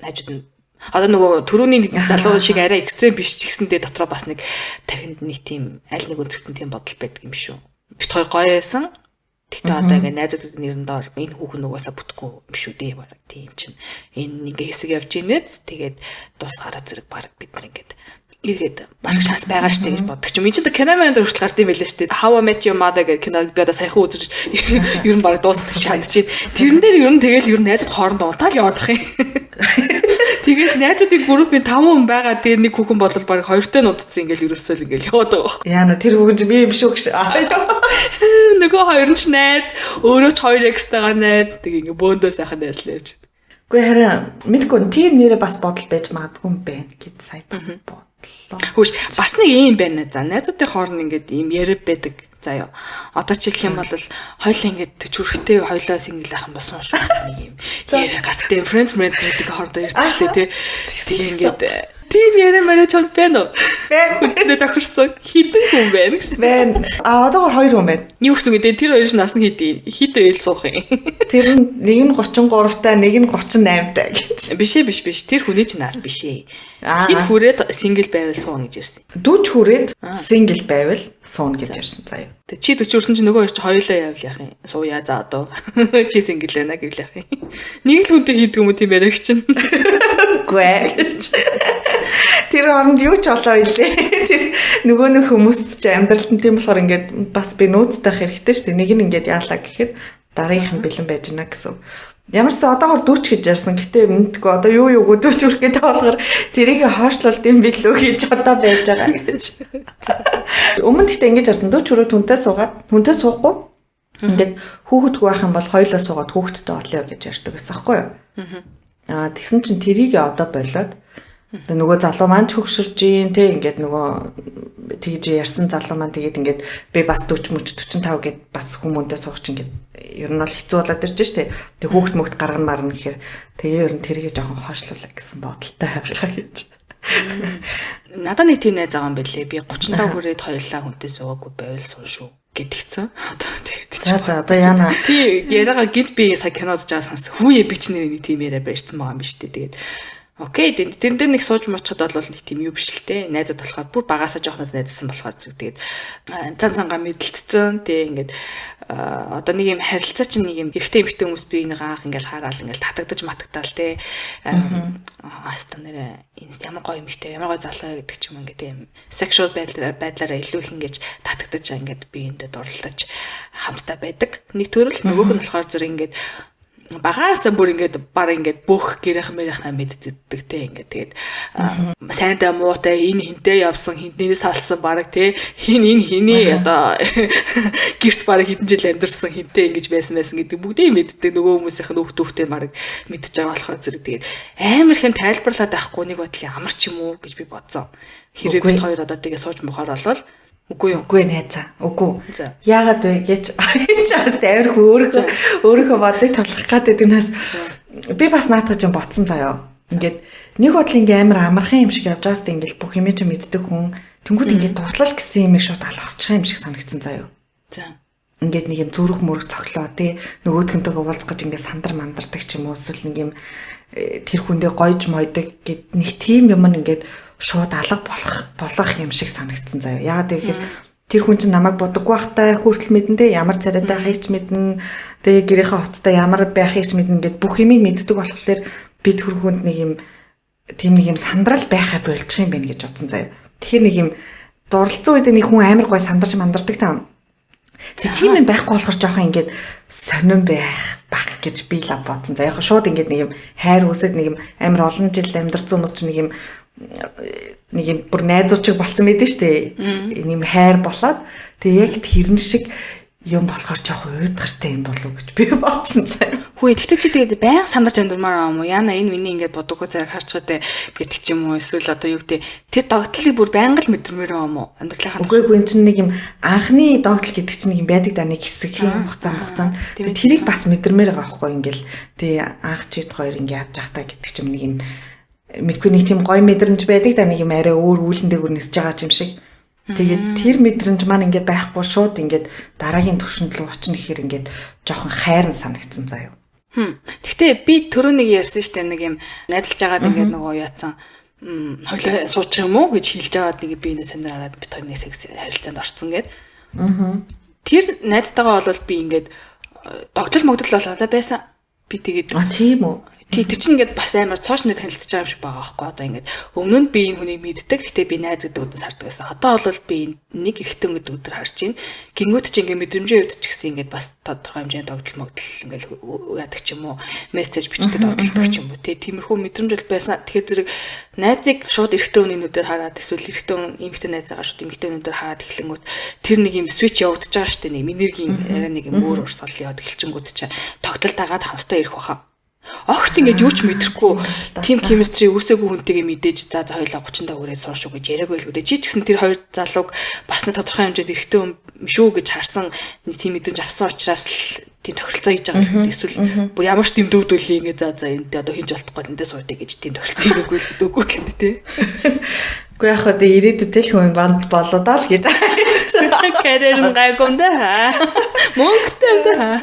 хажууд нь одоо нөгөө түрүүний нэг залуу шиг арай экстрем биш ч гэсэндээ дотроо бас нэг тархинд нэг тийм аль нэг өнцгтэн тийм бодол байдаг юм шүү. Бит хоёр гоё байсан. Тэгтээ одоо ингээ найзуудын нэрэн доор энэ хүүхэн угаасаа бүтггүй юм шүү дээ баг тийм чинь. Энэ ингээ хэсэг явж инээз тэгээд дуусгараа зэрэг баг бид нар ингээд иргэд баг шанс байгаа штэ гэж боддог ч юм. Энд чинь киноманд хүртэл гард юм байлаа штэ. How I Met Your Mother гэх киног би одоо саяхан үзэж ер нь баг дуусгасан шаардж чинь. Тэрэн дээр ер нь тэгэл ер нь найзууд хоорондоо унтаал явах юм. Тэгээд найзуудын группийн 5 хүн байгаа дээр нэг хүүхэн болол баг 2-той нуудсан ингээл ерөөсөө л ингээл яваад байгаа. Яна тэр хүүхэн чи би юм шүү гэж. Нөгөө хоёр нь ч найз, өөрөө ч хоёр экстрагаа найз тэг ингээ бөөндөө сайхан найзлаа явж. Гэхдээ харин мэдгүй тийм нэрээ бас бодол байж магадгүй юм байна гэд сая бодлоо. Хөөш бас нэг юм байна. За найзуудын хооронд ингээд ийм яриа байдаг. За ёо. Одоо чи гэх юм бол хоёлаа ингээд төчөрхтэй хоёлаа сингл ах юм болсон шүү. Нэг юм яриа гарттай friends гэдэг хоорондоо ярьдаг шүү дээ. Тэгээ ингээд тийм яриа мөрөө ч байна уу? Байна. Дагчсан хитэн хүн байна гэж. Байна. Одоогоор 2 хүн байна. Юу гэсэн үг вэ? Тэр хоёрын нас нь хит ээл суух юм. Тэр нэг нь 33-тай, нэг нь 38-тай гэж. Биш. Тэр хүний чинь нас биш ээ. Хит хүрээд сингл байвал суун гэж ирсэн. Дүүч хүрээд сингл байвал суун гэж ирсэн заяа. Тэг чи 40 чинь нөгөө хоёр чи хоёулаа явал яах юм. Сууя за одоо. Чи сингл байна гэвэл яах юм. Нэг л хүнтэй хийдэг юм уу тийм яриаг чинь. Үгүй. Тэр оронд юу ч олоо илээ. Тэр нөгөө нэг хүмүүст ч амьдралд нь тийм болохоор ингээд бас би нөөцтэй хэрэгтэй шүү дээ. Нэг нь ингээд яалаа гэхэд дараагийнх нь бэлэн байж гэнэ гэсэн. Ямар ч одоогоор дүрч гэж ярьсан. Гэтэ мэдгүй одоо юу дүрч үргээд болохоор тэрийг хоошлуулд юм билүү гэж одоо байж байгаа гэж. Өмнө гэхдээ ингэж ярьсан. Дүрч өрөө түнтэй суухгүй. Ингээд хүүхэдгүй байх юм бол хоёлоо суугаад хүүхэдтэй орлоо гэж ярьдаг гэсэн байхгүй юу? Тэгсэн чинь тэрийг одоо болоод нөгөө залуу маань ч хөгшөрж ийн те ингээд нөгөө тэгж ярьсан залуу маань тэгээд ингээд би бас 40 45 гэд бас хүмүүнтэй суугч ингээд ер нь бол хэцүү болоод ирж штэ. Тэг хүүхд мөхт гаргана марна гэхээр тэгээ ер нь тэрийг жоохон хоошлуулаа гэсэн бодолтой байгаа гэж. Надад нэг тийм найз байгаа юм бэлээ. Би 35 хүрээд хоёулаа хүнтэй суугаагүй байвал суун шүү гэдгийгцэн. Одоо тэгээд за одоо яана. Тий яриагаа гид би сая кинод жаа санс. Хүүе би ч нэг тийм яриа барьсан байгаа юм биш үү. Тэгээд окей, тэрэн дээр нэг сууж мочод бол нэг тийм юу биш л те. Найзууд болохоор бүр багасаа жоохноос найзсан болохоор зэрэг тэгээд цангаа мэдлэлцсэн. Тэгээ ингээд одоо нэг юм харилцаа чинь нэг юм эрэгтэй эмэгтэй хүмүүс би нэг анх ингээд хараал ингээд татагдаж матагдаал те. Ааста нэрэ энэ ямар гоё эмэгтэй, ямар гоё залуу гэдэг ч юм ингээд тийм sexual байдлаараа илүү их ингээд татагдаж ингээд биендээ дурлаж хамтдаа байдаг. Нэг төрөл нөгөөх нь болохоор зэрэг ингээд багаасаа бүр ингээд баг ингээд бүх гэрийнхэн мэддэг те ингээд тэгээд сайнтай муутай энэ хинтээ явсан хинтнээс салсан баг те хин энэ хиний одоо гэрт баг хэдэн жил амьдэрсэн хинтээ ингэж байсан гэдэг бүгдийг мэддэг нөгөө хүмүүсийнх нь хүүхдээ баг мэдж байгаа болохоор зэрэг тэгээд амар хэн тайлбарлаад авахгүй нэг бодлын амар ч юм уу гэж би бодсон. Хэрэг бид хоёр одоо тэгээ сууж мохоор болвол үгүй найзаа. Үгүй. Яагаад вэ гэж чаас амар өөрийнхөө бодлыг толгох гэдэг нээс би бас наатах чинь ботсон заяа. Ингээд нэг бодлын ингээм амар амархан юм шиг явж байгаас ингээд бүх юм чи мэддэг хүн тэнгууд ингээд дурлал гэсэн юм шууд алгасчих юм шиг санагдсан заяа. За. Ингээд нэг юм зүрх мөрөх цоглоо тий нөгөөдхөнтэйгээ уулзгаж ингээд сандар мандардаг ч юм уу эсвэл нэг юм тэр хүндээ гойж мойдог гэд нэг тийм юм ингээд шууд алга болох юм шиг санагдсан заяа. Яагаад гэвэл тэр хүн чинь намайг бодоггүй байхтай хүртэл мэднэ ямар царайтай байхыг ч мэднэ. Тэгээ гэрийнхээ хувцастай ямар байхыг ч мэднэ гэд бүх юмыг мэддэг болохоор бид хүнд нэг юм тийм нэг юм сандрал байхаа болчих юм байна гэж бодсон заяа. Тэгэхээр нэг юм дурлцсан үед нэг хүн амар гой сандарч мандардаг таа. Тийм юм байхгүй болохоор жоохон ингээд сонирн байх гэж би л бодсон. За яг шууд ингээд нэг юм хайр үсэд нэг юм амар олон жил амьдарсан хүмүүс чинь нэг юм бүр найзуучиг болцсон байдаг шүү дээ. Нэг юм хайр болоод тэгээ яг тэрэн шиг юм болохоор жоохон уйдгартай юм болов гэж би бодсон заяа. Хөөе тэгтээ чи тэгээд байнга сандарч андурмаар юм уу? Яна энэ миний ингээд бодоггүй зэрэг харч байгаа гэдэг ч юм уу? Эсвэл одоо юу гэдэг тэр догтлыг бүр байнга л мэдрэмээр юм уу? Амьдралынхаа үгүй энэ чинь нэг юм анхны догтол гэдэг чинь нэг юм байдаг да нэг хэсэг юм хугацаанд. Тэгээд тэрийг бас мэдрэмээр байгаа байхгүй ингээл тий анх чид хоёр ингээд яаж яах та гэдэг чинь нэг юм мэдгүй нэг тийм гоё мэдрэмж байдаг да нэг юм арай өөр үүлэн дээр нисэж байгаа юм шиг. Тэгээд тэр мэдрэмж маань ингээд байхгүй шууд ингээд дараагийн төвшөнд рүү очно гэхээр ингээд жоохон хайрн санагдсан заяа. Гэхдээ би түрүү нэг ярьсан шүү дээ нэг юм найдалж байгаад ингээд нөгөө яатсан хойлоо суучих юм уу гэж хэлж байгаад нэг би энэ сонир хараад бит хоёр нэг харилцаанд орцсон гэд. Тэр найзтайгаа бол би ингээд догтол мөгдөл болоо байсан. Би тэгээд тийм үү. Тэр чинь ингээд бас амар цоошны танилцж байгаа юм шиг байгаа байхгүй одоо ингээд өмнө нь би энэ хүнийг мэддэг гэхдээ би найз гэдэг үгдэн сардаг байсан. Одоо бол би нэг эрэгтэн гэдэг үгээр харж байна. Гингүүт чи ингээд мэдрэмжийн хувьд ч гэсэн ингээд бас тодорхой хэмжээний догдол мөгдөл ингээд яадаг ч юм уу мессеж бичдэг догдолдог ч юм уу тиймэрхүү мэдрэмж бол байсан. Тэгэхээр зэрэг найзыг шууд эрэгтэн хүний нүдээр хараад эсвэл эрэгтэн эмэгтэй найзаагаа шууд эмэгтэй нүдээр хараад эхлэнгүүт тэр нэг юм switch явагдаж байгаа шүү дээ. Нэг энергийн нэг юм өөр урсгал яваад эхэлчингүүд чи тогтолт дагаад хамтдаа ирэх баха. Огт ингээд юу ч мэдрэхгүй team chemistry үүсээгүй хүнтэйгээ мэдээж за хоёулаа 30 даа хүрээд сууш уу гэж яриаггүй л үү. Чи ч гэсэн тэр хоёр залууг бас нэг тодорхой хэмжээнд эрэгтэй хүн шүү гэж харсан нэг team мэдрэмж авсан учраас л тийм тохиролцоо хийж байгаа л эсвэл бүр ямар ч тийм дөвдөлий ингээд за энэ одоо хийж болтохгүй эндээ суудъя гэж тийм тохиролцоо хийгээгүй л дөөгүй л дээ тий. Уу яг хөө ирээдүйд л хүн банд болоо даа л гэж. Карьер нь гайгүй да. Мөнгөтэй да.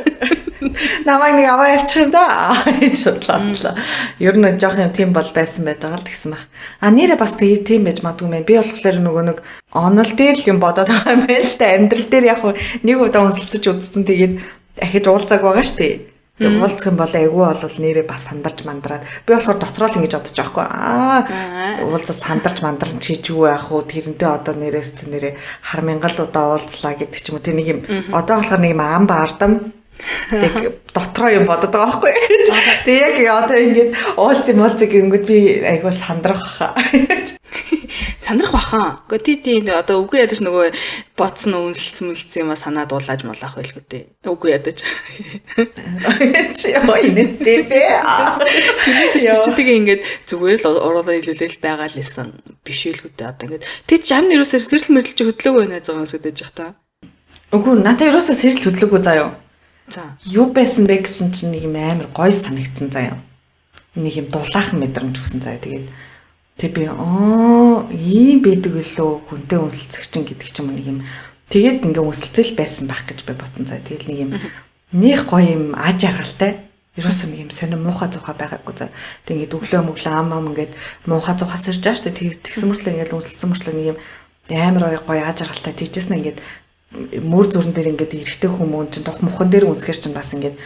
Намайг нэг аваа явчих юм да гэж бодлоо. Ер нь жоох юм тийм бол байсан байж байгаа л гэсэн баг. Нэрээ бас тийм байж магадгүй мэн. Би болохоор нөгөө нэг онол дээр л юм бодоод байгаа юм байна л та. Амьдрал дээр яг нэг удаа үнсэлцэж үзсэн тэгээд дахиж уулзааг байгаа шүү дээ. Тэгээд уулзах юм бол айгүй бол нэрээ бас сандарч мандраад би болохоор дотроо л ингэж бодож байгаа байхгүй. Уулзаж сандарч мандарч чийжгүй байх уу тэрнтэй одоо нэрээс нэрээ хар мянгал удаа уулзлаа гэдэг ч юм уу. Тэг нэг юм одоо болохоор нэг юм ам баардам яг дотроо юм бодод байгаа байхгүй. Тэг яг одоо ингэж уулзах гингүүд би айгүй сандрах. Сандрах бахан. Гэхдээ тийм одоо үгүй ядаж нөгөө бодсон үнсэлцэн юм санаад дуулааж молах байлгүй дээ. Үгүй ядаж. Чи яа энэ төвэ. Тэрээс ч тэгээ ингээд зүгээр л уруулаа илүүлэл байгаа л исэн биш үлгүй дээ. Одоо ингээд тэг жам нэрөөсөө сэрэл мэрэлж хөдлөөгүй байна заа юмсэд байж та. Үгүй надад ерөөсөө сэрэл хөдлөөгүй заяа. За. Юу байсан бэ гэсэн чинь нэг юм амар гоё санагдсан заяа. Нэг юм дулаахан мэдрэмж өгсөн заяа. Тэгээд тэг би ийм байдаг билүү хүнтэй үнсэлцэх чинь гэдэг ч юм нэг юм тэгээд ингээ үнсэлцэл байсан байх гэж би бодсон заяа. Тэгэл нэг юм нэх гоё юм аж аргалтай. Ерөөсөө нэг юм сонир муухай зуухай байгаагүй заяа. Тэг ингээд өглөө мөглөө ам ингээд муухай зуухаас ирж байгаа шүү дээ. Тэгсэн мөрчлөө ингээд үнсэлцэн мөрчлөө нэг юм амар гоё аж аргалтай тийчээс нь ингээд мөр зүрэн дээр ингээд эрэхтэй хүмүүс чинь тох мухан дээр үнсгэр чинь бас ингээд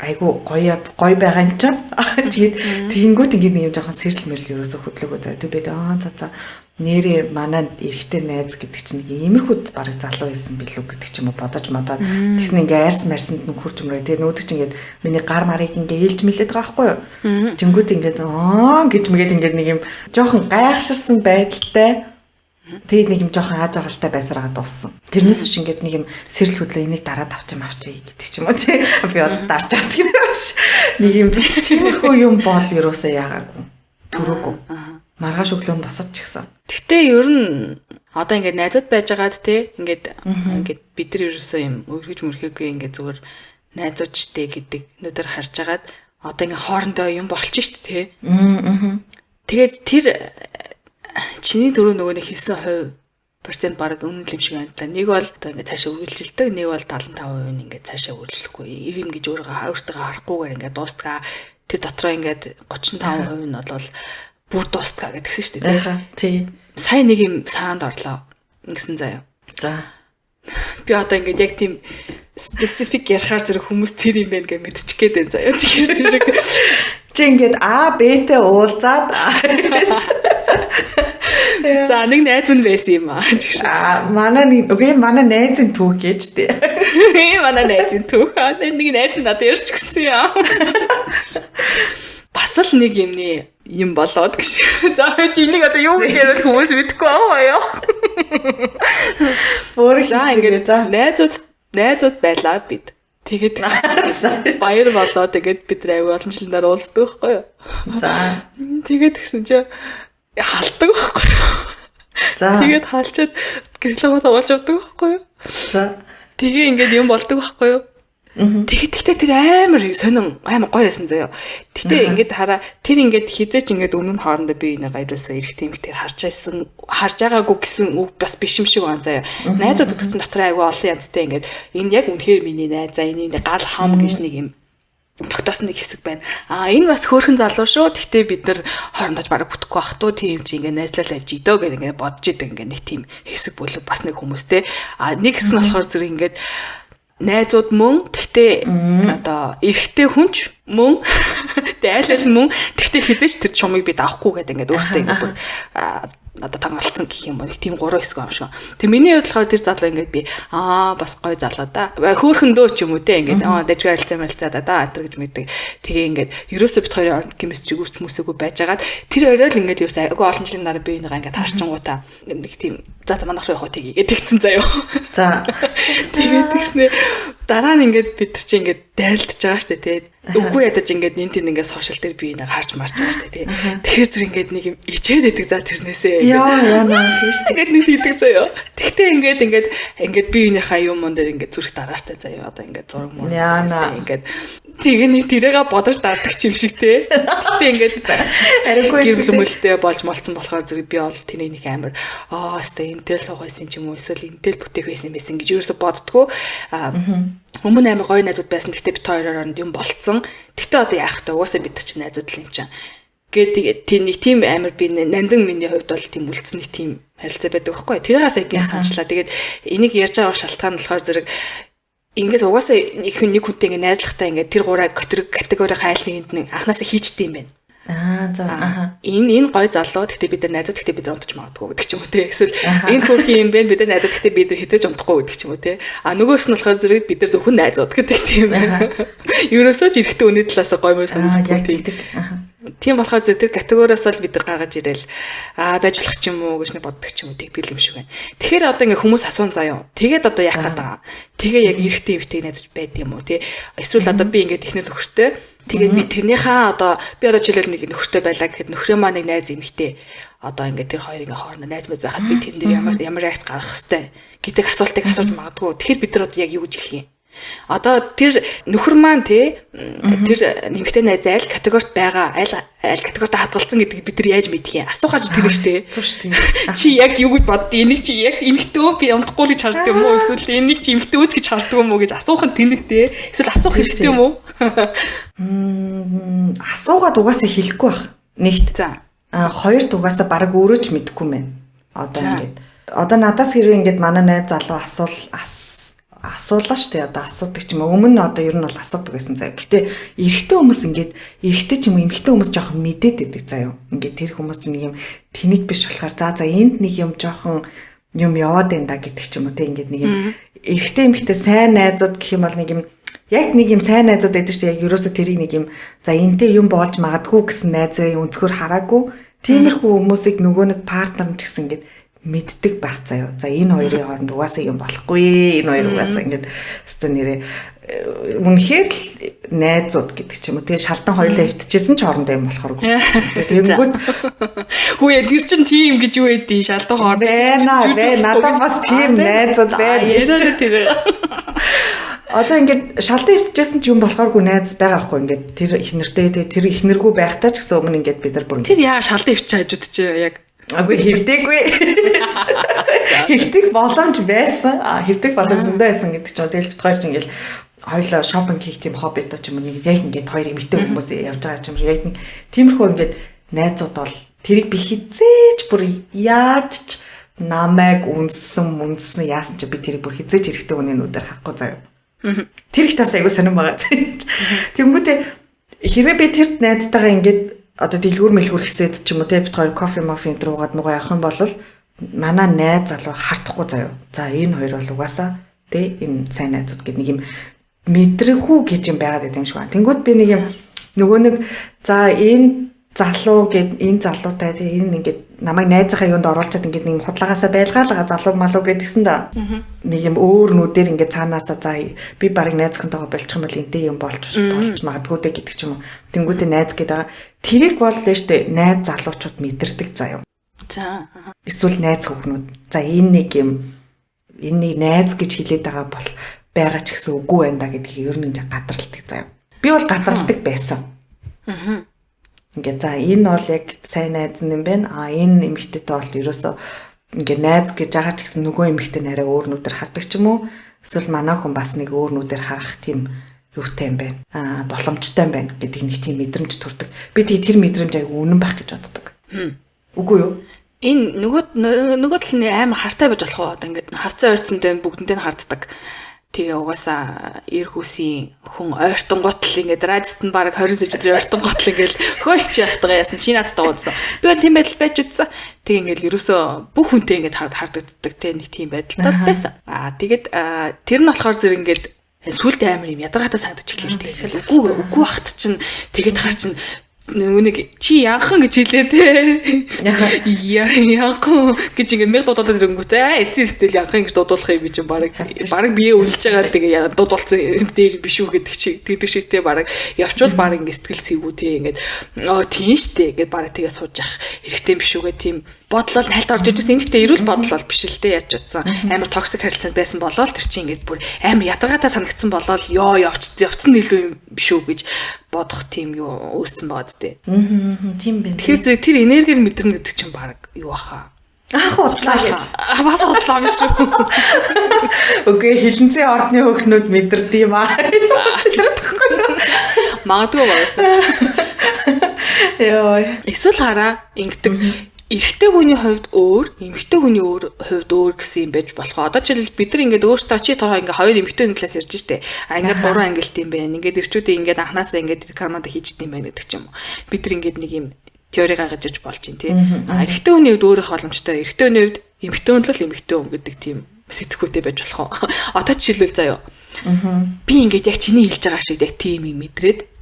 айгу гоё байгаа юм чинь. Тэгээд тэгэнгүүт ингээд нэг юм жоохон сэрэл мэрэл ерөөсө хөдлөгөө заа. Тэг би за нэрээ манай эрэхтэй найз гэдэг чинь нэг иймэрхүү бараг залуу байсан билүү гэдэг ч юм уу бодож мадаад тэгсэн ингээ айрс марсанд нүг хурж өмрөө. Тэгээд нөөдөг чинь ингээд миний гар марыг ингээ ээлж мэлээд байгаа байхгүй юу. Тэнгүүт ингээд гэж мэгээд ингээд нэг юм жоохон гайхширсан байдалтай. Тэгээд нэг юм жоохон ааж аргалтай байсараа дууссан. Тэрнээс ч ингээд нэг юм сэрэл хөдлөө энийг дараад авчи гэдэг ч юм уу тий. Би одоо дарж авдаг юм биш. Нэг юм тиймэрхүү юм бол ерөөсөө яагаагүй. Төрөөгүй. Маргааш өглөө нь босоод ч гисэн. Гэхдээ ер нь одоо ингээд найзууд байжгаад тий ингээд бид нар ерөөсөө юм өргөж мөрхөөгүй ингээд зүгээр найзуудчтэй гэдэг нүдээр харж агаад одоо ингээд хоорондоо юм болчих шүү дээ тий. Тэгээд тэр чиний дөрөв нөгөө нэг хэлсэн 100% бараг үнэн юм шиг байна. Нэг бол одоо ингээд цаашаа үргэлжилдэг, нэг бол 75% ингээд цаашаа үргэлжлэхгүй. Ирим гэж өөртөө харахгүйгээр ингээд дуустгаа. Тэр дотроо ингээд 35% нь бол бүр дуустгаа гэдгсэн шүү дээ. Тий. Сайн нэг юм саанд орлоо. Ингэсэн заяа. За. Би одоо ингээд яг тийм specific ярахаар зэрэг хүмүүс тэр юм байна гэж мэдчих гээд байна заяа. Тэгэхээр зэрэг чи ингээд А, Б-тэй уулзаад За нэг найз минь байсан юм аа. Манай найзын түүх гэж тий. Манай найзын түүх. Нэг найз минь надад ярьж өгсөн юм. Бас л нэг юм болоод гэж. За чи энийг одоо юу гэж яриад хүмүүс мэдэхгүй аа. За ингээд найзууд байлаа бид. Тэгээд баяр болоо. Тэгээд бид аюу олон жилээр уулздаг байхгүй юу? За. Тэгээд гэсэн чи халдаг байхгүй юу? За. Тэгээд хаалчаад гэрлэгөө тоглож явдаг байхгүй юу? За. Тэгээ ингээд юм болдог байхгүй юу? Тэгтээ тэр амар сонин амар гоё байсан заяа. Тэгтээ ингээд хараа тэр ингээд хизээч ингээд өмнө нь хоорондоо би энийг гайруулсан эрэгтэй эмэгтэй харж байгаагүй гэсэн үг бас биш юм шиг байна заяа. Найзууд гэсэн дотор айгүй олон янзтай ингээд энэ яг үнэхээр миний найз за энэ гал хам гэж нэг юм тогтоосон нэг хэсэг байна. Энэ бас хөөрхөн залуу шүү. Тэгтээ бид нар хоорондоо бараг бүтэхгүй бах туу тийм чи ингээд найзлал авч идөө гэдэг ингээд бодож идэг ингээд нэг тийм хэсэг бүлэг бас нэг хүмүүстэй. Нэг хэсэг нь болохоор зэрэг ингээд найзууд мөн тэгтээ одоо эрэгтэй хүнч мөн дайлал мөн тэгтээ хизээч тэр чумыг бид авахгүй гэдэг ингээд өөртөө ингээд бүр одоо тангалцсан гэх юм бол тийм 3 хэсэг юм шиг. Тэг миний хувьд болохоор тэр залуу ингээд би бас гоё залуу да. Хөөхөндөө ч юм уу те ингээд дажиг харилцаа да антер гэж мэддэг. Тэгээ ингээд ерөөсөө бит хоёрын химистрийг үүсч мүсэгүй байжгаад тэр орой л ингээд ерөөсөө айгүй олон жилийн дараа би энийг ингээд харчингуудаа нэг тийм за манайх руу явах тийгээд тэгсэн заяа. За. Тэгээд тэгснэ дараа нь ингээд бид нар чи ингээд дайлдж байгаа штэ тий. Үгүй ядаж ингээд энэ тийм ингээд сошиал дээр би энийг харж марж байгаа штэ тий. Тэгэхээр зүр ингээд нэг юм ичээд байдаг за тэрнээсээ. Яа тийш тэгээд нэг хийдэг заяа. Тэгтээ ингээд би энийхээ юм дээр ингээд зүрх дараастай заяа. Одоо ингээд зураг мөн. Ингээд тэгээ нэг тэрээга бодож дарддаг юм шиг тий. Тэгтээ ингээд гэр бүлмөлтэй болж молцсон болохоор зэрэг би бол тэний нэг амар өстэй энтэл суугайсан ч юм уу эсвэл энтэл бүтээх байсан байсан гэж ерөөсө боддгоо. Өмнө амар гоё найзууд байсан. Тэгтээ бит хоёроор юм болцсон. Тэгтээ одоо яах вэ? Угаасаа бид нар чинь найзууд л юм чинь. Тэгээд нэг тийм амар би нандин миний хувьд бол тийм үлдсэн нэг тийм харилцаа байдаг байхгүй. Тэрээс яг санчлаа. Тэгээд энийг ярьж байгаа шалтгаан нь болохоор зэрэг ингээс угаасаа нэг хүнтэй ингээ найзлахтаа ингээ тэр гураа категори хайлтны нэг анханасаа хийчтэй юм байна. За. Энэ гой залуу гэхдээ бид нар найзууд гэхдээ бид нар унтаж магадгүй гэдэг ч юм уу те. Эсвэл энэ хөрхийн юм байна бид нар найзууд гэхдээ бид нар хитэж унтахгүй гэдэг ч юм уу те. Нөгөөс нь болохоор зэрэг бид нар зөвхөн найзууд гэдэг тийм байна. Ерөөсөө ч эрэхтэй үнэ талаас гой мөр санагддаг тийм. Тийм болохоор зөв тэр категориас л бид нар гаргаж ирээл байж болох ч юм уу гэж нэг боддог ч юм уу тэгдэг юм шиг байна. Тэгэхээр одоо ингээ хүмүүс асуун заяа. Тэгээд одоо яах гээд байгаа. Тэгээ яг эрэхтэй өвтэй найзууд байдаг юм уу те. Эсвэл одоо би ингээ техник нөхөртэй тэгээд би тэрнийхээ одоо би одоо жишээлбэл нэг нөхөртэй байлаа гэхэд нөхрөө маа нэг найз эмэгтэй одоо ингээд тэр хоёрын хооронд найз мэз байхад би тэрэн дээр ямар реакц гаргах хэвтэй гэдэг асуултыг асууж магадгүй. Тэгэхээр бид нар одоо яг юу гэж хэлэх юм? Одоо тэр нөхөр маань тэр нэмэгтэй найз айл категорид байгаа айл категорид хадгалсан гэдгийг бид нар яаж мэдэх юм? Асуухаж тэр штэ. Чи яг юу гэж бодд? Энийг чи яг эмэгтэй би унтахгүй гэж харддаг юм уу? Эсвэл энийг чи эмэгтэй үз гэж харддаг юм уу гэж асуух нь тэнэгтэй. Эсвэл асуух хэрэгтэй юм уу? Асуугаад угаасаа хэлэхгүй байх. Нэгт. За. Хоёрт угаасаа баг өөрөө ч мэдэхгүй мэн. Одоо ингээд. Одоо надаас хэрвээ ингээд манай найз залуу асуулаа штэ одоо асуудаг ч юм уу өмнө нь одоо ер нь бол асуудаг байсан заяа. Гэтэ эрэгтэй хүмүүс ингээд эрэгтэй ч юм уу эмэгтэй хүмүүс жоохон мэдээд байдаг заяа. Ингээд тэр хүмүүс чинь нэг юм тэнэг биш болохоор за энд нэг юм жоохон юм яваад байна да гэдэг ч юм уу те ингээд нэг юм эрэгтэй эмэгтэй сайн найзууд гэх юм бол нэг юм яг нэг юм сайн найзууд байдаг шүү яг ерөөсө тэрийг нэг юм за энтэй юм болж магадгүй гэсэн найзын өнцгөр хараагүй тиймэрхүү хүмүүсийг нөгөө нэг партнер ч гэсэн ингээд мэддэг байх заяа. За энэ хоёрын хооронд угаасаа юм болохгүй. Энэ хоёр угаасаа ингээд өстө нэрээ үнэхээр л найзууд гэдэг ч юм уу. Тэгээ шалтан хоёулаа хөвтчихсэн ч хоорондоо юм болохоор. Тэгэнгүүт хүү тэр чин тийм гэж юу байдیں۔ Шалтан хооронд байна. Надад бас тийм найзууд байна. Тэр одоо ингээд шалтан хөвтчихсэн ч юм болохооргүй найз байгаа хгүй ингээд тэр ихнэртэй тэр ихнэргүй байхтаа ч гэсэн өмнө ингээд бид нар бүр тэр яа шалтан хөвтчих хажууд чи яг агүй хэвдэггүй. Хэвдэх боломж байсан. Хэвдэх боломж зөндөө байсан гэдэг чинь тэгэл бит хоёр ч ингээл хоёлоо шопинг хийх тийм хоббитой ч юм уу нэг яг ингээд хоёр эмэгтэй хүмүүс явж байгаа юм шиг яг нэг тиймэрхүү ингээд найзууд бол тэрийг би хизээч бүр яаж ч намайг үнсэн яасан чи би тэрийг бүр хизээч эрэхтэй хүний нүдээр хахгүй заяа. Тэр их тас айгу сонирн байгаа. Тэнгүүтээ хэрвээ би тэр найзтайгаа ингээд одоо дэлгүүр мэлгүүр хэсэд ч юм уу те бит хоёр кофе мафин руугаад нугаа явах юм бол манай найз залуу хартахгүй заяа. За энэ хоёр бол угаасаа те энэ сайн найзууд гэдэг нэг юм мэдрэггүй гэж юм байгаад байт юм шиг байна. Тэнгүүд би нэг юм нөгөө нэг за энэ залуу гэд энэ залуутай те энэ ингээд намайг найзынхаа юунд оруулчаад ингээд нэг худлагаасаа байлгаалгаа залуу малуу гэдгсэн да. Нэг юм өөр нүдээр ингээд цаанаасаа за би барыг найзхантайгаа болчих юм бол энтэй юм болж магадгүй дээ гэдэг ч юм уу. Тэнгүүтээ найз гэдэг тэрийг бол л штэ найз залуучууд мэдэрдэг заяа. За. Эсвэл найз хүүхнүүд. За энэ нэг юм энэ найз гэж хэлээд байгаа бол байгаа ч гэсэн үгүй байна да гэдгийг ер нь ингээд гадралдаг заяа. Би бол гадралдаг байсан. Ингээд за энэ бол яг сайн найз юм байна. Энэ эмэгтэйтэй бол ерөөсөө ингээд найз гэж байгаа ч гэсэн нөгөө эмэгтэй нараа өөр нүдээр хардаг ч юм уу. Эсвэл манай хүн бас нэг өөр нүдээр харах тийм юутай юм байна. Боломжтой юм байна гэдэг нэг тийм мэдрэмж төрдөг. Би тэр мэдрэмж аяг үнэн байх гэж боддог. Үгүй юу? Энэ нөгөө талын амар хартай байж болох уу? Одоо ингээд хавцаа ойрцонтэй бүгдэндээ харддаг. Тэгээ угаасаа эр хүүсийн хүн ойртон готл ингээд радиост нь баг 20 сая ойртон готл ингээд хөөч яхтгаа яасан чи надад дагуулсан. Би бол тийм байдал байж үзсэн. Тэгээ ингээд ерөөсөө бүх хүнтэй ингээд хардагддаг те нэг тийм байдалтай байсан. Тэгээд тэр нь болохоор зэрэг ингээд сүулт амар юм ядаргаатай санагдаж эхэллээ. Тэгэхээр үгүй багт чинь тэгээд хар чинь нэг чи янхан гэж хэлээ те. Янхан гэж ингэ мэг дуудаад ирэнгүүтээ эцсийн стэл янхан гэж дуудуулах юм чинь баг бие үлж байгаа тэгээ дуудуулсан дээр биш үү гэдэг шиг те баг явчвал баг ингэ сэтгэл цэвгүй те ингээд тийм штэ гэд баг тэгээ сууж явах хэрэгтэй биш үгээ тийм бодлол хальт орж ижсэн энэтэй эрүүл бодол бол биш л те яаж утсан амар токсик харилцаанд байсан болол тэр чинь ингээд бүр амар ядаргаатай санагдсан болол явцсан илүү юм биш үү гэж бодох тийм юу үүссэн байгаа зү. Тийм байна. Тэгэхээр тэр энергийг мэдэрнэ гэдэг чинь баг юу баха. Худлаа гэж. Бас худлаа юм шүү. Окей, хилэнцээ ордны хөхнүүд мэдэрдэг юм аа. Магадгүй байна. Йоо. Эсвэл хараа ингэдэг эрэгтэй хүний хувьд өөр, эмэгтэй хүний хувьд өөр гэсэн юм байж болох. Одоо жишээл бид нар ингээд өөртөө чи тоо ингээд хоёр эмэгтэй хүний талаас ярьж штэ. Ингээд гурван ангилт юм байна. Ингээд эрчүүдээ ингээд анханасаа ингээд кармада хийждэг юм байна гэдэг ч юм уу. Бид нар ингээд нэг юм теори гаргаж ирж болж байна тий. Эрэгтэй хүний хувьд өөрөх боломжтой. Эрэгтэй хүний хувьд эмэгтэй хүн л эмэгтэй хүн гэдэг тийм сэтгүүтэй байж болох. Одоо жишээлбэл заяа. Би ингээд яг чиний хэлж байгаа шиг яг тийм юм мэдрээд